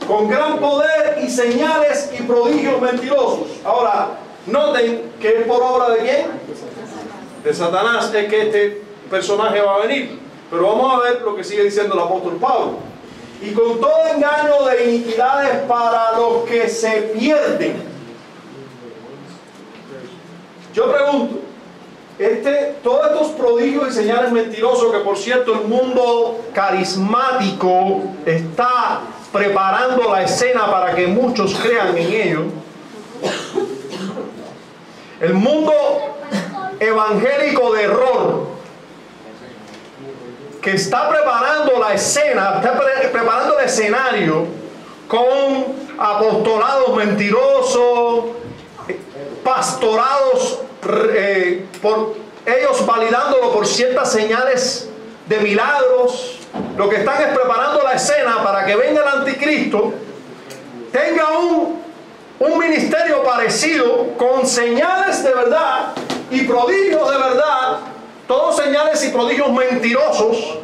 con gran poder y señales y prodigios mentirosos. Ahora, Noten que es por obra de ¿quién? De Satanás es que este personaje va a venir. Pero vamos a ver lo que sigue diciendo el apóstol Pablo. Y con todo engaño de iniquidades para los que se pierden. Yo pregunto, todos estos prodigios y señales mentirosos, que por cierto el mundo carismático está preparando la escena para que muchos crean en ello. El mundo evangélico de error, que está preparando la escena, está preparando el escenario con apostolados mentirosos, pastorados por ellos validándolo por ciertas señales de milagros. Lo que están es preparando la escena para que venga el anticristo, tenga un ministerio parecido con señales de verdad y prodigios de verdad, todos señales y prodigios mentirosos,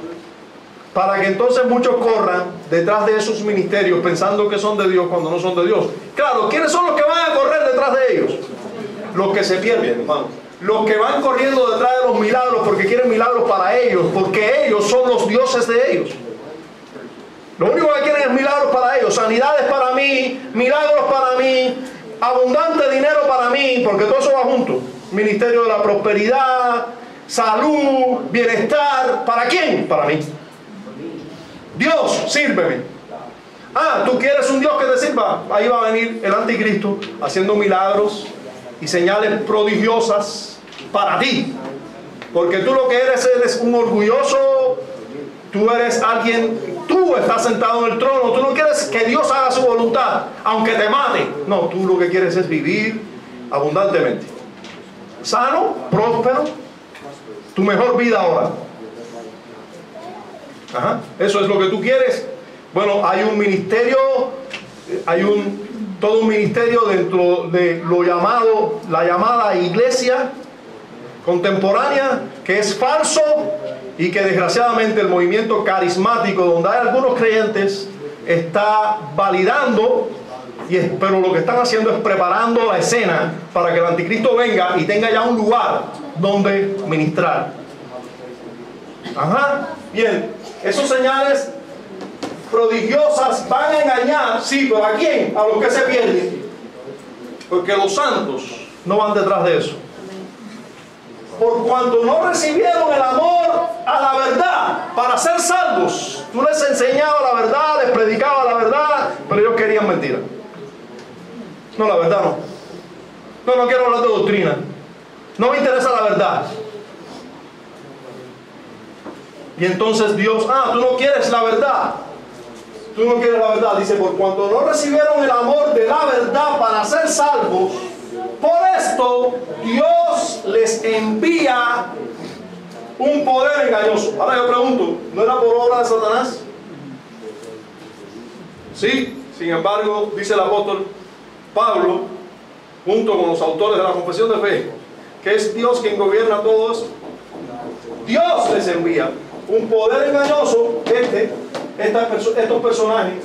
para que entonces muchos corran detrás de esos ministerios pensando que son de Dios cuando no son de Dios. Claro, ¿quiénes son los que van a correr detrás de ellos? Los que se pierden, hermano. Los que van corriendo detrás de los milagros porque quieren milagros para ellos, porque ellos son los dioses de ellos. Lo único que quieren es milagros para ellos, sanidades para mí, milagros para mí, abundante dinero para mí, porque todo eso va junto. Ministerio de la prosperidad, salud, bienestar. ¿Para quién? Para mí. Dios, sírveme. Ah, ¿tú quieres un Dios que te sirva? Ahí va a venir el anticristo haciendo milagros y señales prodigiosas para ti. Porque tú lo que eres un orgulloso, tú eres alguien, tú estás sentado en el trono, tú no quieres que Dios haga su voluntad, aunque te mate. No, tú lo que quieres es vivir abundantemente. Sano, próspero, tu mejor vida ahora. Ajá, eso es lo que tú quieres. Bueno, hay un ministerio, todo un ministerio dentro de la llamada iglesia contemporánea, que es falso y que desgraciadamente el movimiento carismático, donde hay algunos creyentes, está validando, pero lo que están haciendo es preparando la escena para que el anticristo venga y tenga ya un lugar donde ministrar. Ajá, bien, esos señales prodigiosas van a engañar, sí, pero ¿a quién? A los que se pierden, porque los santos no van detrás de eso. Por cuanto no recibieron el amor a la verdad para ser salvos. Tú les enseñabas la verdad, les predicabas la verdad, pero ellos querían mentira. No, la verdad no. No quiero hablar de doctrina. No me interesa la verdad. Y entonces Dios, tú no quieres la verdad. Tú no quieres la verdad. Dice, por cuanto no recibieron el amor de la verdad para ser salvos, por esto Dios les envía un poder engañoso. Ahora yo pregunto, ¿no era por obra de Satanás? Sí, sin embargo, dice el apóstol Pablo, junto con los autores de la confesión de fe, que es Dios quien gobierna todo eso. Dios les envía un poder engañoso. Estos personajes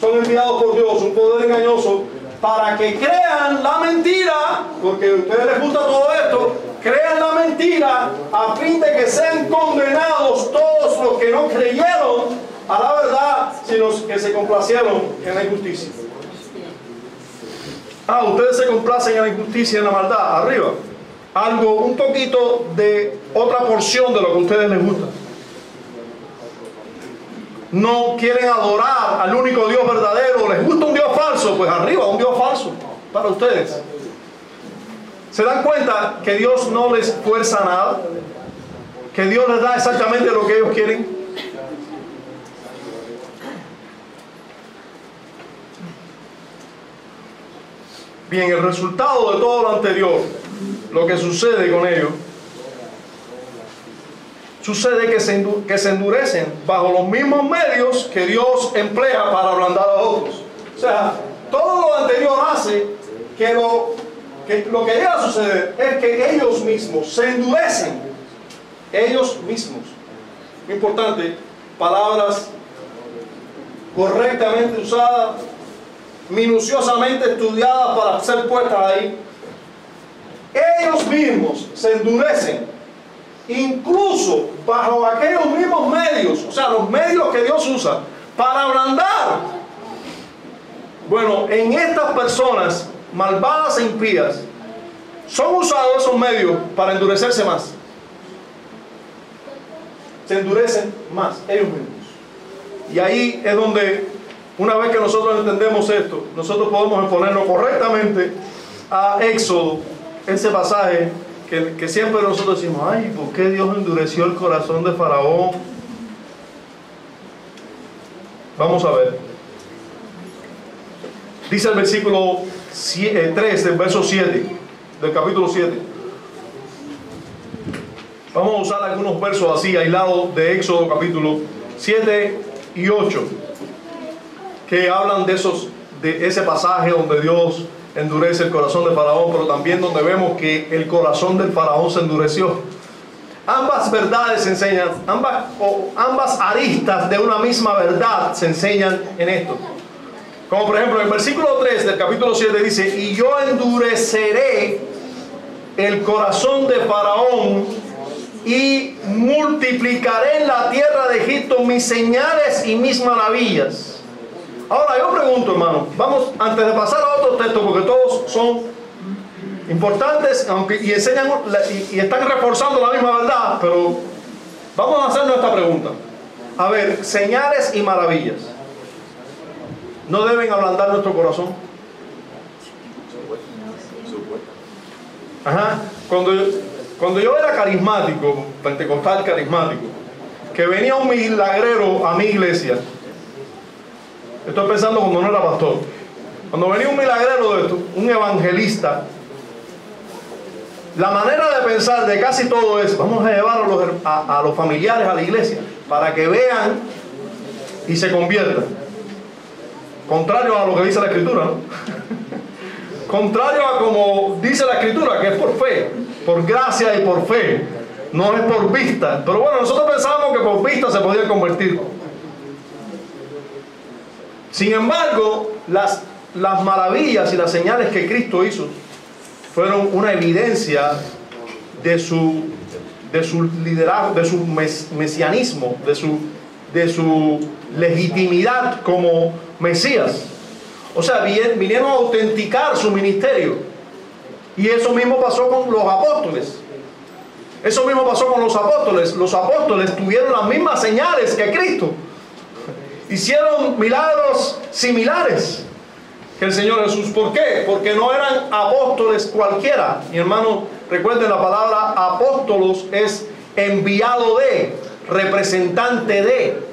son enviados por Dios, un poder engañoso, para que crean la mentira, porque a ustedes les gusta todo esto, crean la mentira a fin de que sean condenados todos los que no creyeron a la verdad, sino que se complacieron en la injusticia. Ustedes se complacen en la injusticia y en la maldad, arriba. Algo, un poquito de otra porción de lo que a ustedes les gusta. No quieren adorar al único Dios verdadero, les gusta un Dios falso, pues arriba, un Dios falso para ustedes. ¿Se dan cuenta que Dios no les fuerza nada? Que Dios les da exactamente lo que ellos quieren. Bien, el resultado de todo lo anterior, lo que sucede con ellos, sucede que se endurecen bajo los mismos medios que Dios emplea para ablandar a otros. O sea, todo lo anterior hace que lo que llega a suceder es que ellos mismos se endurecen. Ellos mismos. Muy importante, palabras correctamente usadas, minuciosamente estudiadas para ser puestas ahí. ellos mismos se endurecen, incluso bajo aquellos mismos medios, o sea, los medios que Dios usa para ablandar. Bueno, en estas personas malvadas e impías son usados esos medios para endurecerse más. Se endurecen más ellos mismos. Y ahí es donde, una vez que nosotros entendemos esto, nosotros podemos exponernos correctamente a Éxodo, ese pasaje que siempre nosotros decimos, ay, ¿por qué Dios endureció el corazón de Faraón? Vamos a ver. Dice el versículo 3 del verso 7 del capítulo 7. Vamos a usar algunos versos así aislados de Éxodo capítulo 7 y 8 que hablan de ese pasaje donde Dios endurece el corazón de Faraón, pero también donde vemos que el corazón del Faraón se endureció. Ambas verdades se enseñan, ambas aristas de una misma verdad se enseñan en esto. Como por ejemplo en el versículo 3 del capítulo 7 dice, y yo endureceré el corazón de Faraón y multiplicaré en la tierra de Egipto mis señales y mis maravillas. Ahora yo pregunto, hermano, vamos, antes de pasar a otro texto, porque todos son importantes, aunque y enseñan y están reforzando la misma verdad, pero vamos a hacernos esta pregunta. A ver, señales y maravillas, ¿no deben ablandar nuestro corazón? Ajá. Cuando yo era carismático, pentecostal carismático, que venía un milagrero a mi iglesia, estoy pensando cuando no era pastor, cuando venía un milagrero de esto, un evangelista, la manera de pensar de casi todo es, vamos a llevar a los familiares a la iglesia para que vean y se conviertan. Contrario a lo que dice la escritura, ¿no? Contrario a como dice la escritura, que es por fe, por gracia y por fe, no es por vista. Pero bueno, nosotros pensábamos que por vista se podía convertir. Sin embargo, las maravillas y las señales que Cristo hizo fueron una evidencia de su liderazgo, de su mesianismo, de su legitimidad como Mesías. O sea, vinieron a autenticar su ministerio. Y eso mismo pasó con los apóstoles. Eso mismo pasó con los apóstoles. Los apóstoles tuvieron las mismas señales que Cristo. Hicieron milagros similares que el Señor Jesús. ¿Por qué? Porque no eran apóstoles cualquiera. Mi hermano, recuerden, la palabra apóstolos es enviado de, representante de.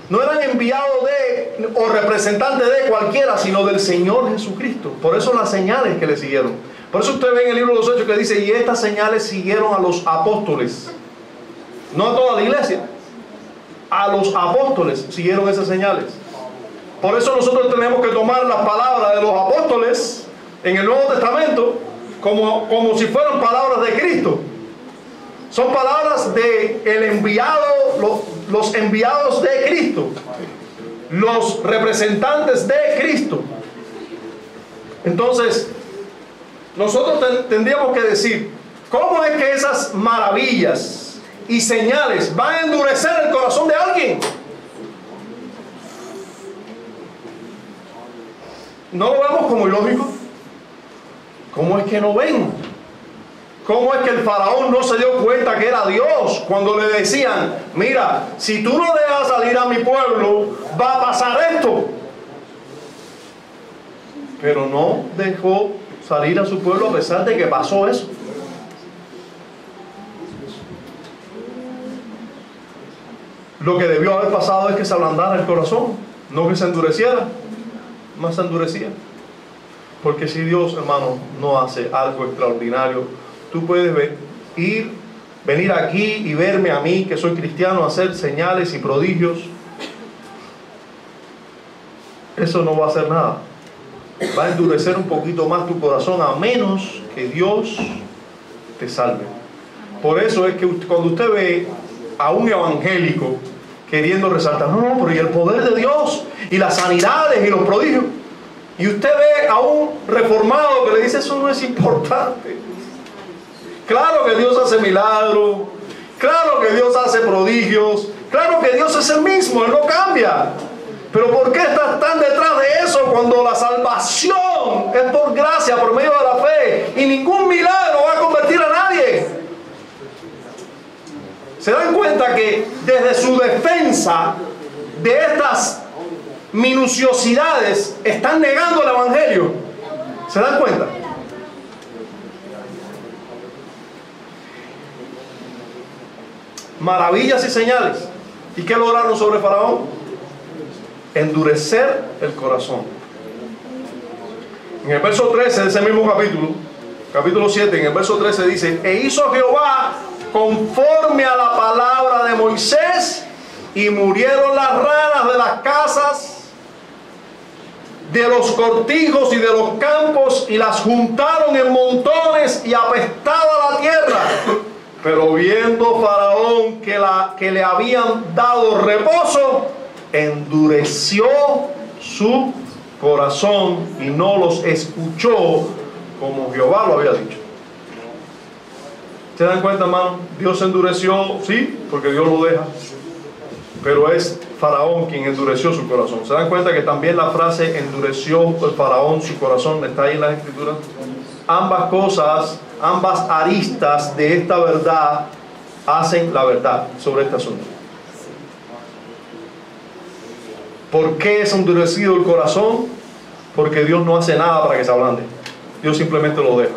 No eran enviados de o representantes de cualquiera, sino del Señor Jesucristo. Por eso las señales que le siguieron. Por eso usted ve en el libro de los Hechos que dice, y estas señales siguieron a los apóstoles. No a toda la iglesia. A los apóstoles siguieron esas señales. Por eso nosotros tenemos que tomar las palabras de los apóstoles en el Nuevo Testamento como si fueran palabras de Cristo. Son palabras de el enviado, los enviados de Cristo, los representantes de Cristo. Entonces, nosotros tendríamos que decir, ¿cómo es que esas maravillas y señales van a endurecer el corazón de alguien? ¿No lo vemos como ilógico? ¿Cómo es que no ven? ¿Cómo es que el faraón no se dio cuenta que era Dios cuando le decían, mira, si tú no dejas salir a mi pueblo, va a pasar esto? Pero no dejó salir a su pueblo a pesar de que pasó eso. Lo que debió haber pasado es que se ablandara el corazón, no que se endureciera, más se endurecía. Porque si Dios, hermano, no hace algo extraordinario, tú puedes venir aquí y verme a mí, que soy cristiano, hacer señales y prodigios. Eso no va a hacer nada. Va a endurecer un poquito más tu corazón, a menos que Dios te salve. Por eso es que cuando usted ve a un evangélico queriendo resaltar, no, pero y el poder de Dios, y las sanidades y los prodigios, y usted ve a un reformado que le dice, eso no es importante. Claro que Dios hace milagros, claro que Dios hace prodigios, claro que Dios es el mismo, Él no cambia. Pero ¿por qué estás tan detrás de eso cuando la salvación es por gracia, por medio de la fe, y ningún milagro va a convertir a nadie? ¿Se dan cuenta que desde su defensa de estas minuciosidades están negando el Evangelio? ¿Se dan cuenta? Maravillas y señales. ¿Y qué lograron sobre Faraón? Endurecer el corazón. En el verso 13 de ese mismo capítulo 7, en el verso 13 dice: e hizo Jehová conforme a la palabra de Moisés, y murieron las ranas de las casas, de los cortijos y de los campos, y las juntaron en montones, y apestaba la tierra. Pero viendo Faraón que le habían dado reposo, endureció su corazón y no los escuchó como Jehová lo había dicho. ¿Se dan cuenta, hermano? Dios endureció, sí, porque Dios lo deja, pero es Faraón quien endureció su corazón. ¿Se dan cuenta que también la frase endureció el Faraón su corazón está ahí en las Escrituras? Ambas cosas, ambas aristas de esta verdad hacen la verdad sobre este asunto. ¿Por qué es endurecido el corazón? Porque Dios no hace nada para que se ablande. Dios simplemente lo deja.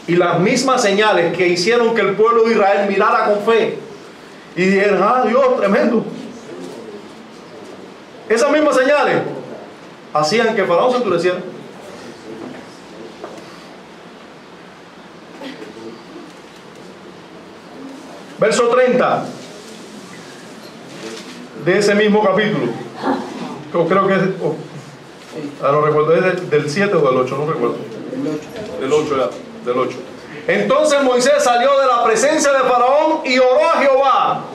Y las mismas señales que hicieron que el pueblo de Israel mirara con fe y dijeran: ah, Dios, tremendo. Esas mismas señales hacían que Faraón se endureciera. Verso 30 de ese mismo capítulo. Creo que es, no recuerdo, es del 7 o del 8, no recuerdo. Del 8 ya, del 8. Entonces Moisés salió de la presencia de Faraón y oró a Jehová.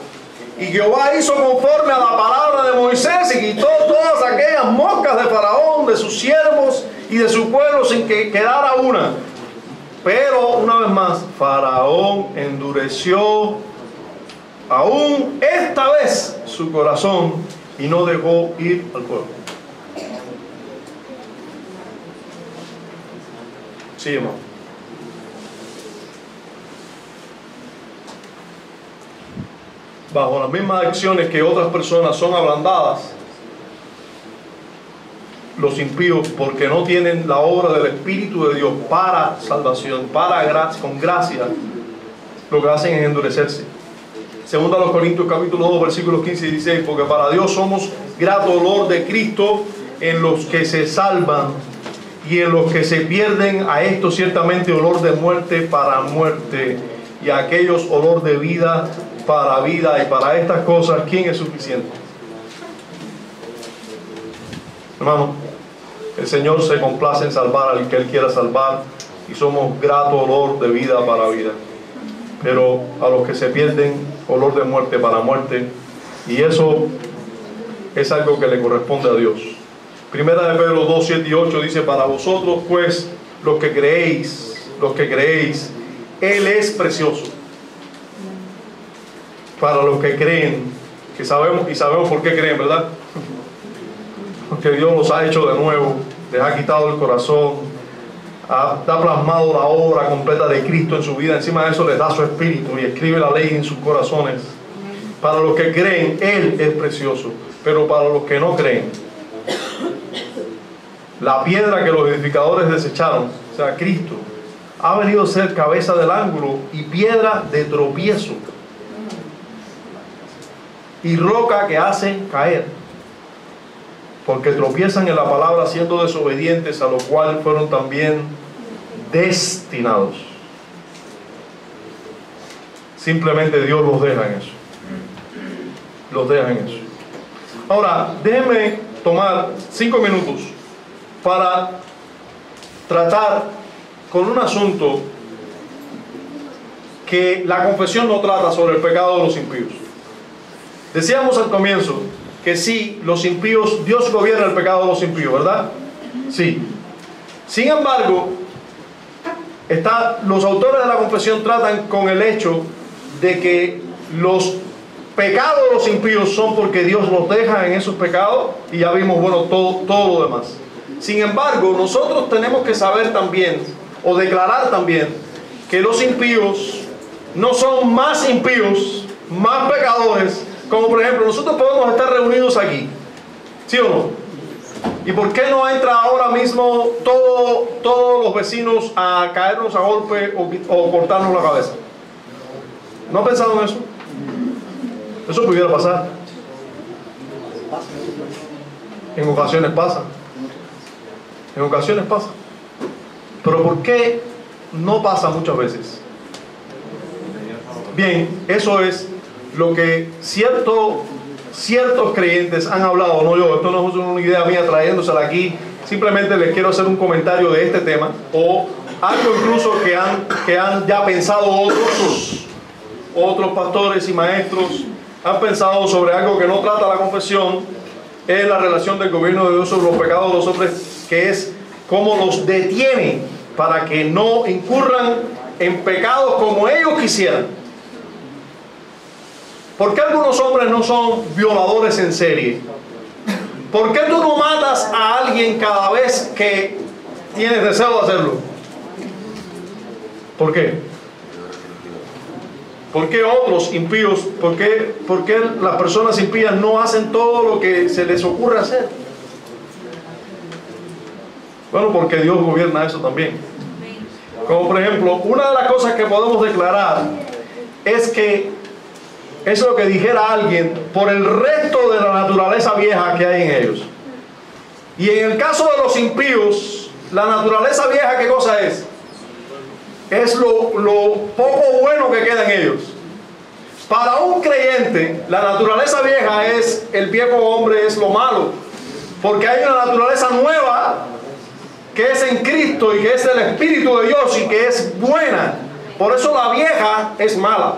Y Jehová hizo conforme a la palabra de Moisés y quitó todas aquellas moscas de Faraón, de sus siervos y de su pueblo, sin que quedara una. Pero una vez más, Faraón endureció aún esta vez su corazón y no dejó ir al pueblo. Sí, hermano. Bajo las mismas acciones que otras personas son ablandadas, los impíos, porque no tienen la obra del Espíritu de Dios para salvación, con gracia, lo que hacen es endurecerse. Segunda a los Corintios capítulo 2 versículos 15 y 16: porque para Dios somos grato olor de Cristo en los que se salvan, y en los que se pierden, a estos ciertamente olor de muerte para muerte, y a aquellos olor de vida para vida. Y para estas cosas, ¿quién es suficiente? Hermano, el Señor se complace en salvar al que Él quiera salvar, y somos grato olor de vida para vida. Pero a los que se pierden, olor de muerte para muerte, y eso es algo que le corresponde a Dios. Primera de Pedro 2, 7 y 8 dice: para vosotros pues, los que creéis, Él es precioso. Para los que creen, que sabemos por qué creen, ¿verdad? Porque Dios los ha hecho de nuevo, les ha quitado el corazón, ha plasmado la obra completa de Cristo en su vida. Encima de eso les da su espíritu y escribe la ley en sus corazones. Para los que creen, Él es precioso. Pero para los que no creen, la piedra que los edificadores desecharon, o sea, Cristo, ha venido a ser cabeza del ángulo y piedra de tropiezo y roca que hace caer, porque tropiezan en la palabra siendo desobedientes, a lo cual fueron también destinados. Simplemente Dios los deja en eso. Los deja en eso. Ahora, déjenme tomar 5 minutos para tratar con un asunto que la confesión no trata sobre el pecado de los impíos. Decíamos al comienzo que sí, los impíos, Dios gobierna el pecado de los impíos, ¿verdad? Sí. Sin embargo, los autores de la confesión tratan con el hecho de que los pecados de los impíos son porque Dios los deja en esos pecados, y ya vimos, bueno, todo lo demás. Sin embargo, nosotros tenemos que saber también, o declarar también, que los impíos no son más impíos, más pecadores, como por ejemplo, nosotros podemos estar reunidos aquí, ¿sí o no? ¿Y por qué no entra ahora mismo todos los vecinos a caernos a golpe o cortarnos la cabeza? ¿No han pensado en eso? Eso pudiera pasar. En ocasiones pasa. En ocasiones pasa. Pero ¿por qué no pasa muchas veces? Bien, eso es lo que ciertos creyentes han hablado, no yo, esto no es una idea mía trayéndosela aquí, simplemente les quiero hacer un comentario de este tema, o algo incluso que han ya pensado otros pastores y maestros, han pensado sobre algo que no trata la confesión, es la relación del gobierno de Dios sobre los pecados de los hombres, que es cómo los detiene para que no incurran en pecados como ellos quisieran. ¿Por qué algunos hombres no son violadores en serie? ¿Por qué tú no matas a alguien cada vez que tienes deseo de hacerlo? ¿Por qué? ¿Por qué otros impíos, por qué las personas impías no hacen todo lo que se les ocurre hacer? Bueno, porque Dios gobierna eso también. Como por ejemplo, una de las cosas que podemos declarar es que es lo que dijera alguien por el resto de la naturaleza vieja que hay en ellos. Y en el caso de los impíos, la naturaleza vieja, ¿qué cosa es? Es lo poco bueno que queda en ellos. Para un creyente, la naturaleza vieja es el viejo hombre, es lo malo. Porque hay una naturaleza nueva que es en Cristo y que es el Espíritu de Dios y que es buena. Por eso la vieja es mala.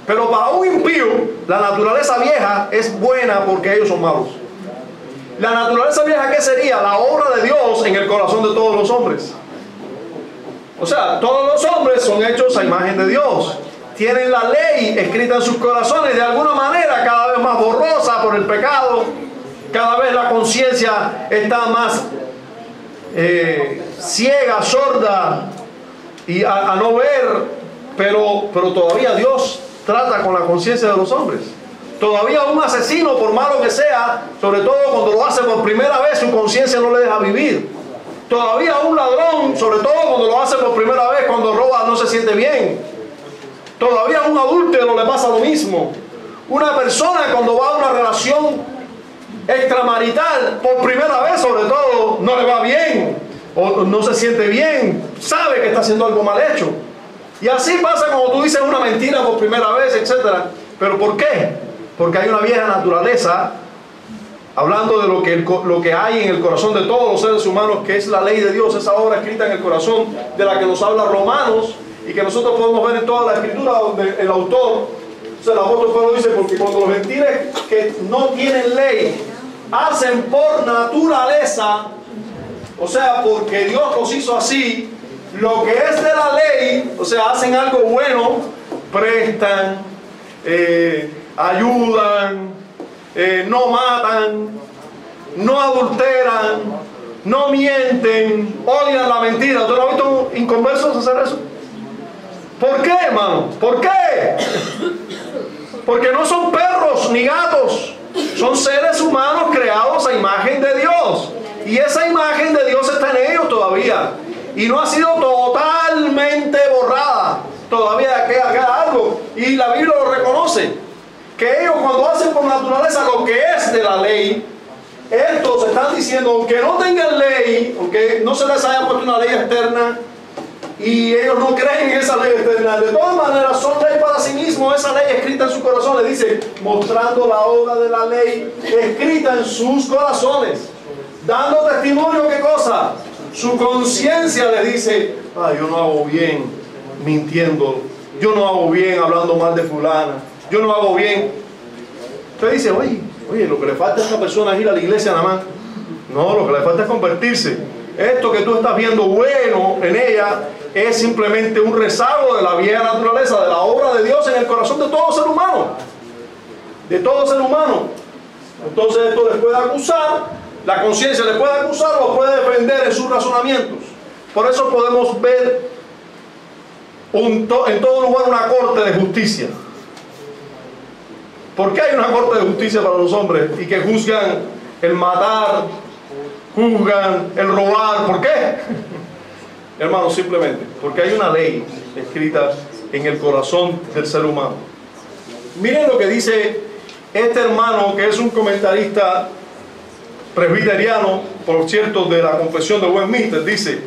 Pero para un impío, la naturaleza vieja es buena porque ellos son malos. La naturaleza vieja, ¿qué sería? La obra de Dios en el corazón de todos los hombres. O sea, todos los hombres son hechos a imagen de Dios. Tienen la ley escrita en sus corazones de alguna manera cada vez más borrosa por el pecado. Cada vez la conciencia está más ciega, sorda y a no ver. Pero todavía Dios trata con la conciencia de los hombres. Todavía un asesino, por malo que sea, sobre todo cuando lo hace por primera vez, su conciencia no le deja vivir. Todavía un ladrón, sobre todo cuando lo hace por primera vez, cuando roba, no se siente bien. Todavía un adúltero le pasa lo mismo. Una persona cuando va a una relación extramarital, por primera vez sobre todo, no le va bien, o no se siente bien, sabe que está haciendo algo mal hecho. Y así pasa cuando tú dices una mentira por primera vez, etc. ¿Pero por qué? Porque hay una vieja naturaleza, hablando de lo que hay en el corazón de todos los seres humanos, que es la ley de Dios, esa obra escrita en el corazón, de la que nos habla Romanos, y que nosotros podemos ver en toda la escritura, donde el autor, o sea, el apóstol Pablo dice, porque cuando los gentiles que no tienen ley, hacen por naturaleza, o sea, porque Dios los hizo así, lo que es de la ley, o sea, hacen algo bueno, prestan, ayudan, no matan, no adulteran, no mienten, odian la mentira. ¿Tú no has visto inconversos hacer eso? ¿Por qué, hermano? ¿Por qué? Porque no son perros ni gatos, son seres humanos creados a imagen de Dios, y esa imagen de Dios está en ellos todavía. Y no ha sido totalmente borrada. Todavía queda algo. Y la Biblia lo reconoce. Que ellos cuando hacen por naturaleza lo que es de la ley, estos están diciendo, aunque no tengan ley, aunque no se les haya puesto una ley externa, y ellos no creen en esa ley externa, de todas maneras son ley para sí mismos. Esa ley escrita en su corazón, le dice, mostrando la obra de la ley escrita en sus corazones, dando testimonio. ¿Qué cosa? Su conciencia le dice, yo no hago bien mintiendo, yo no hago bien hablando mal de fulana, yo no hago bien. Usted dice, oye, lo que le falta a esta persona es ir a la iglesia nada más. No, lo que le falta es convertirse. esto que tú estás viendo bueno en ella es simplemente un rezago de la vieja naturaleza, de la obra de Dios en el corazón de todo ser humano. De todo ser humano. Entonces esto les puede acusar, la conciencia les puede acusar o puede defender en sus razonamientos. Por eso podemos ver en todo lugar una corte de justicia. ¿Por qué hay una corte de justicia para los hombres y que juzgan el matar, juzgan el robar? ¿Por qué? Hermanos, simplemente porque hay una ley escrita en el corazón del ser humano. Miren lo que dice este hermano, que es un comentarista presbiteriano, por cierto, de la Confesión de Westminster. Dice,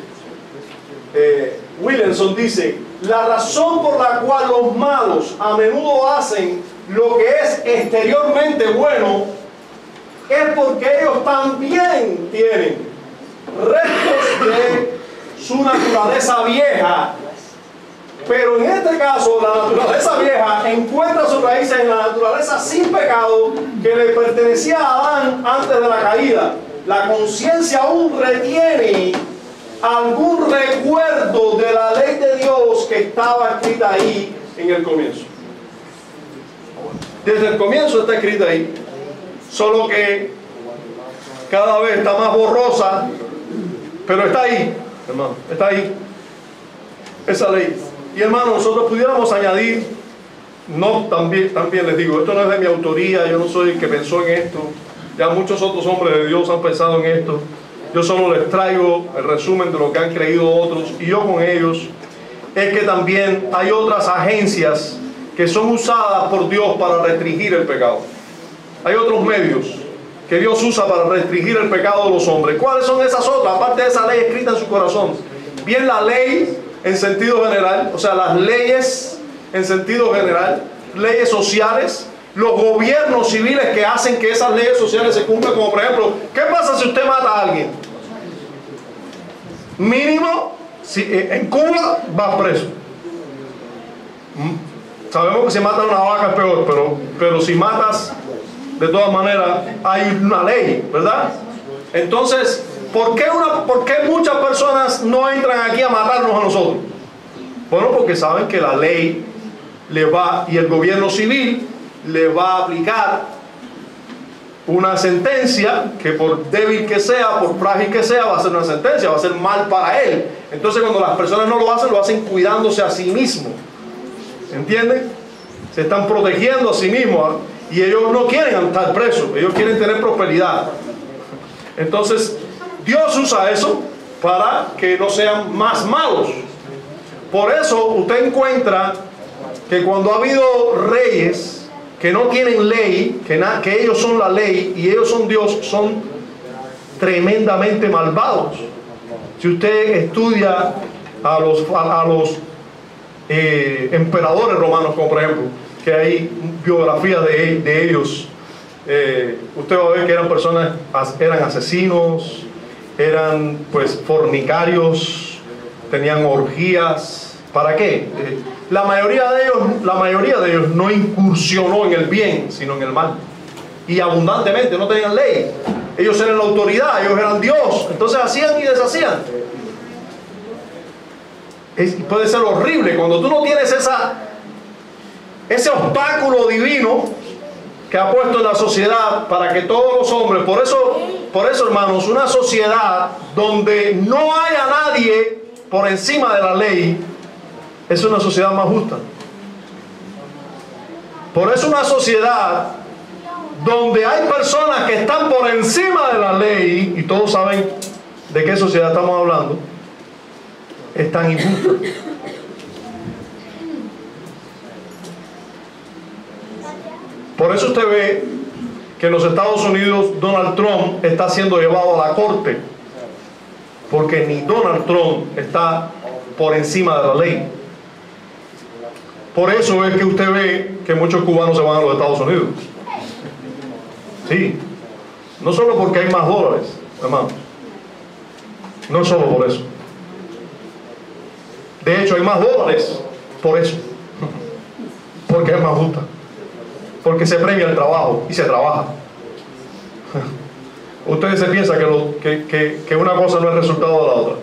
Williamson dice: la razón por la cual los malos a menudo hacen lo que es exteriormente bueno es porque ellos también tienen restos de su naturaleza vieja. Pero en este caso, la naturaleza vieja encuentra sus raíces en la naturaleza sin pecado que le pertenecía a Adán antes de la caída. La conciencia aún retiene algún recuerdo de la ley de Dios que estaba escrita ahí en el comienzo. Desde el comienzo está escrita ahí, solo que cada vez está más borrosa, pero está ahí, hermano, está ahí esa ley. Y hermano, nosotros pudiéramos añadir, también les digo, esto no es de mi autoría, yo no soy el que pensó en esto, ya muchos otros hombres de Dios han pensado en esto, yo solo les traigo el resumen de lo que han creído otros, y yo con ellos, es que también hay otras agencias que son usadas por Dios para restringir el pecado. Hay otros medios que Dios usa para restringir el pecado de los hombres. ¿Cuáles son esas otras? Aparte de esa ley escrita en su corazón. Bien, la ley en sentido general, o sea, las leyes en sentido general, leyes sociales, los gobiernos civiles que hacen que esas leyes sociales se cumplan, como por ejemplo, ¿qué pasa si usted mata a alguien? Mínimo, en Cuba vas preso. Sabemos que si matas a una vaca es peor, pero si matas, de todas maneras, hay una ley, ¿verdad? Entonces, ¿por qué muchas personas no entran aquí a matarnos a nosotros? Bueno, porque saben que la ley y el gobierno civil le va a aplicar una sentencia que, por débil que sea, por frágil que sea, va a ser una sentencia, va a ser mal para él. Entonces, cuando las personas no lo hacen cuidándose a sí mismos. ¿Entienden? Se están protegiendo a sí mismos, y ellos no quieren estar presos, ellos quieren tener prosperidad. Entonces, Dios usa eso para que no sean más malos. Por eso usted encuentra que cuando ha habido reyes que no tienen ley, que ellos son la ley y ellos son Dios, son tremendamente malvados. Si usted estudia a los emperadores romanos, como por ejemplo, que hay biografías de ellos, usted va a ver que eran asesinos, eran pues fornicarios, tenían orgías. ¿Para qué? La mayoría de ellos no incursionó en el bien, sino en el mal, y abundantemente. No tenían ley, ellos eran la autoridad, ellos eran Dios, entonces hacían y deshacían. Puede ser horrible cuando tú no tienes ese obstáculo divino que ha puesto en la sociedad para que todos los hombres, por eso hermanos, una sociedad donde no haya nadie por encima de la ley es una sociedad más justa. Por eso una sociedad donde hay personas que están por encima de la ley, y todos saben de qué sociedad estamos hablando, es tan injusta. Por eso usted ve que en los Estados Unidos Donald Trump está siendo llevado a la corte, porque ni Donald Trump está por encima de la ley. Por eso es que usted ve que muchos cubanos se van a los Estados Unidos. Sí, no solo porque hay más dólares, hermano, no es solo por eso. De hecho, hay más dólares por eso, porque es más justa, porque se premia el trabajo y se trabaja. Ustedes se piensan que una cosa no es resultado de la otra.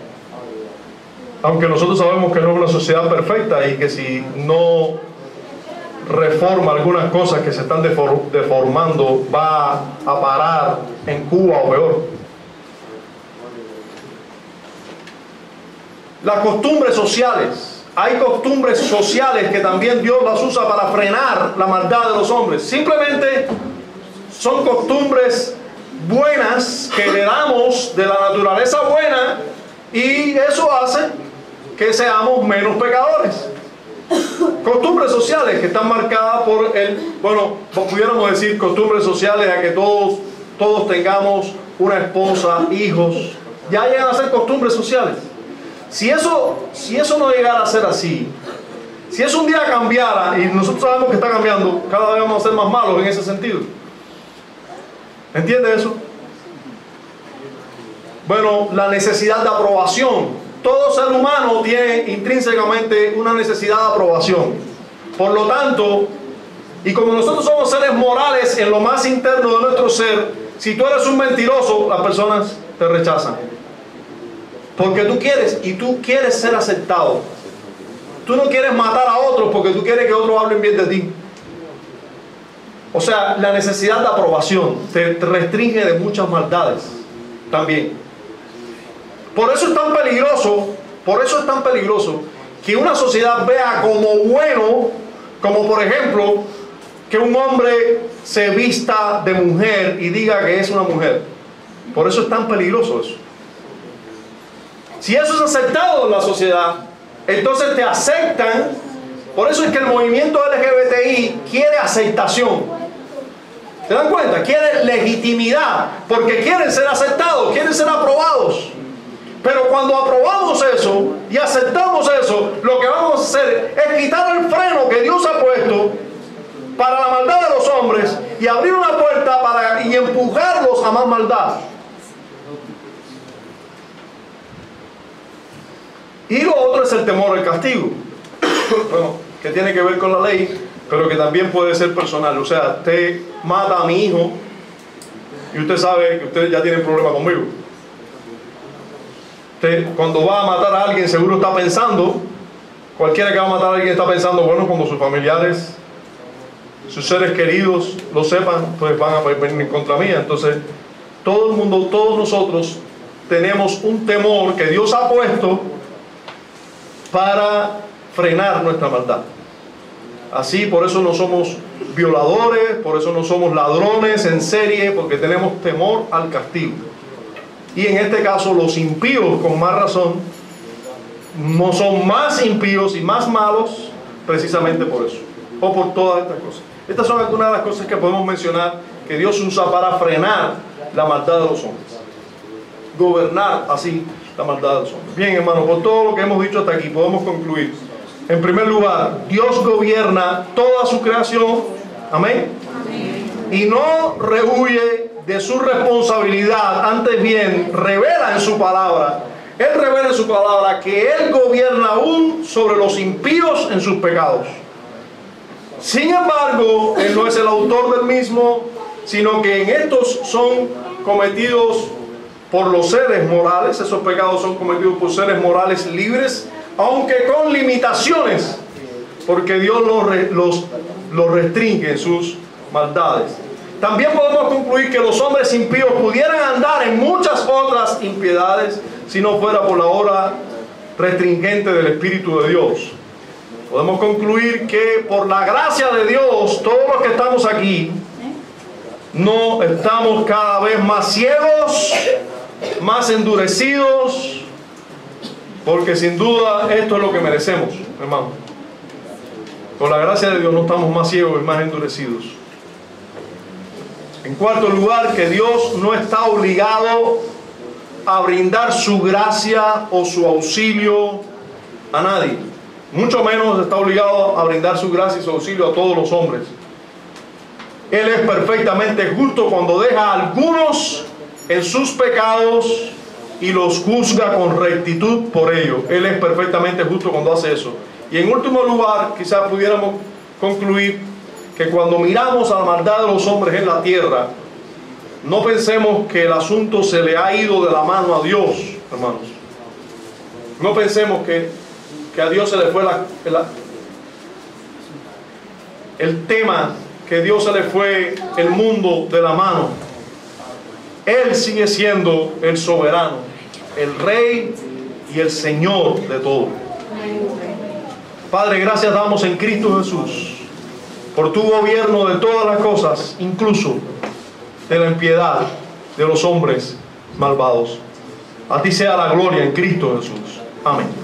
Aunque nosotros sabemos que no es una sociedad perfecta y que si no reforma algunas cosas que se están deformando, va a parar en Cuba o peor. Las costumbres sociales. Hay costumbres sociales que también Dios las usa para frenar la maldad de los hombres. Simplemente son costumbres buenas que heredamos de la naturaleza buena, y eso hace que seamos menos pecadores. Costumbres sociales que están marcadas por pudiéramos decir costumbres sociales a que todos tengamos una esposa, hijos. Ya llegan a ser costumbres sociales. Si eso no llegara a ser así, si eso un día cambiara, y nosotros sabemos que está cambiando, cada vez vamos a ser más malos en ese sentido. ¿Entiende eso? Bueno, la necesidad de aprobación. Todo ser humano tiene intrínsecamente una necesidad de aprobación. Por lo tanto, y como nosotros somos seres morales en lo más interno de nuestro ser, si tú eres un mentiroso, las personas te rechazan. Porque tú quieres ser aceptado. Tú no quieres matar a otros porque tú quieres que otros hablen bien de ti. O sea, la necesidad de aprobación te restringe de muchas maldades también. Por eso es tan peligroso que una sociedad vea como bueno, como por ejemplo, que un hombre se vista de mujer y diga que es una mujer. Por eso es tan peligroso eso. Si eso es aceptado en la sociedad, entonces te aceptan. Por eso es que el movimiento LGBTI quiere aceptación. ¿Se dan cuenta? Quieren legitimidad, porque quieren ser aceptados, quieren ser aprobados. Pero cuando aprobamos eso y aceptamos eso, lo que vamos a hacer es quitar el freno que Dios ha puesto para la maldad de los hombres y abrir una puerta y empujarlos a más maldad. Y lo otro es el temor al castigo. Bueno, que tiene que ver con la ley, pero que también puede ser personal. O sea, usted mata a mi hijo y usted sabe que usted ya tiene problema conmigo. Usted, cuando va a matar a alguien, seguro está pensando, cualquiera que va a matar a alguien está pensando, bueno, cuando sus familiares, sus seres queridos lo sepan, pues van a venir en contra mía. Entonces, todo el mundo, todos nosotros tenemos un temor que Dios ha puesto para frenar nuestra maldad. Así, por eso no somos violadores, por eso no somos ladrones en serie, porque tenemos temor al castigo. Y en este caso los impíos, con más razón, no son más impíos y más malos precisamente por eso, o por todas estas cosas. Estas son algunas de las cosas que podemos mencionar que Dios usa para frenar la maldad de los hombres, gobernar así la maldad de los hombres. Bien, hermanos, por todo lo que hemos dicho hasta aquí podemos concluir. En primer lugar, Dios gobierna toda su creación, amén, y no rehuye de su responsabilidad, antes bien revela en su palabra. Él revela en su palabra que Él gobierna aún sobre los impíos en sus pecados. Sin embargo, Él no es el autor del mismo, sino que en estos son cometidos por los seres morales. Esos pecados son cometidos por seres morales libres, aunque con limitaciones, porque Dios los restringe en sus maldades. También podemos concluir que los hombres impíos pudieran andar en muchas otras impiedades si no fuera por la obra restringente del Espíritu de Dios. Podemos concluir que por la gracia de Dios, todos los que estamos aquí, no estamos cada vez más ciegos, más endurecidos, porque sin duda esto es lo que merecemos, hermano. Por la gracia de Dios no estamos más ciegos y más endurecidos. En cuarto lugar, que Dios no está obligado a brindar su gracia o su auxilio a nadie. Mucho menos está obligado a brindar su gracia y su auxilio a todos los hombres. Él es perfectamente justo cuando deja a algunos en sus pecados y los juzga con rectitud por ello. Él es perfectamente justo cuando hace eso. Y en último lugar, quizás pudiéramos concluir que cuando miramos a la maldad de los hombres en la tierra, No pensemos que el asunto se le ha ido de la mano a Dios, hermanos. No pensemos que a Dios se le fue el tema, que Dios se le fue el mundo de la mano. Él sigue siendo el soberano, el Rey y el Señor de todo. Padre, gracias damos en Cristo Jesús por tu gobierno de todas las cosas, incluso de la impiedad de los hombres malvados. A ti sea la gloria en Cristo Jesús. Amén.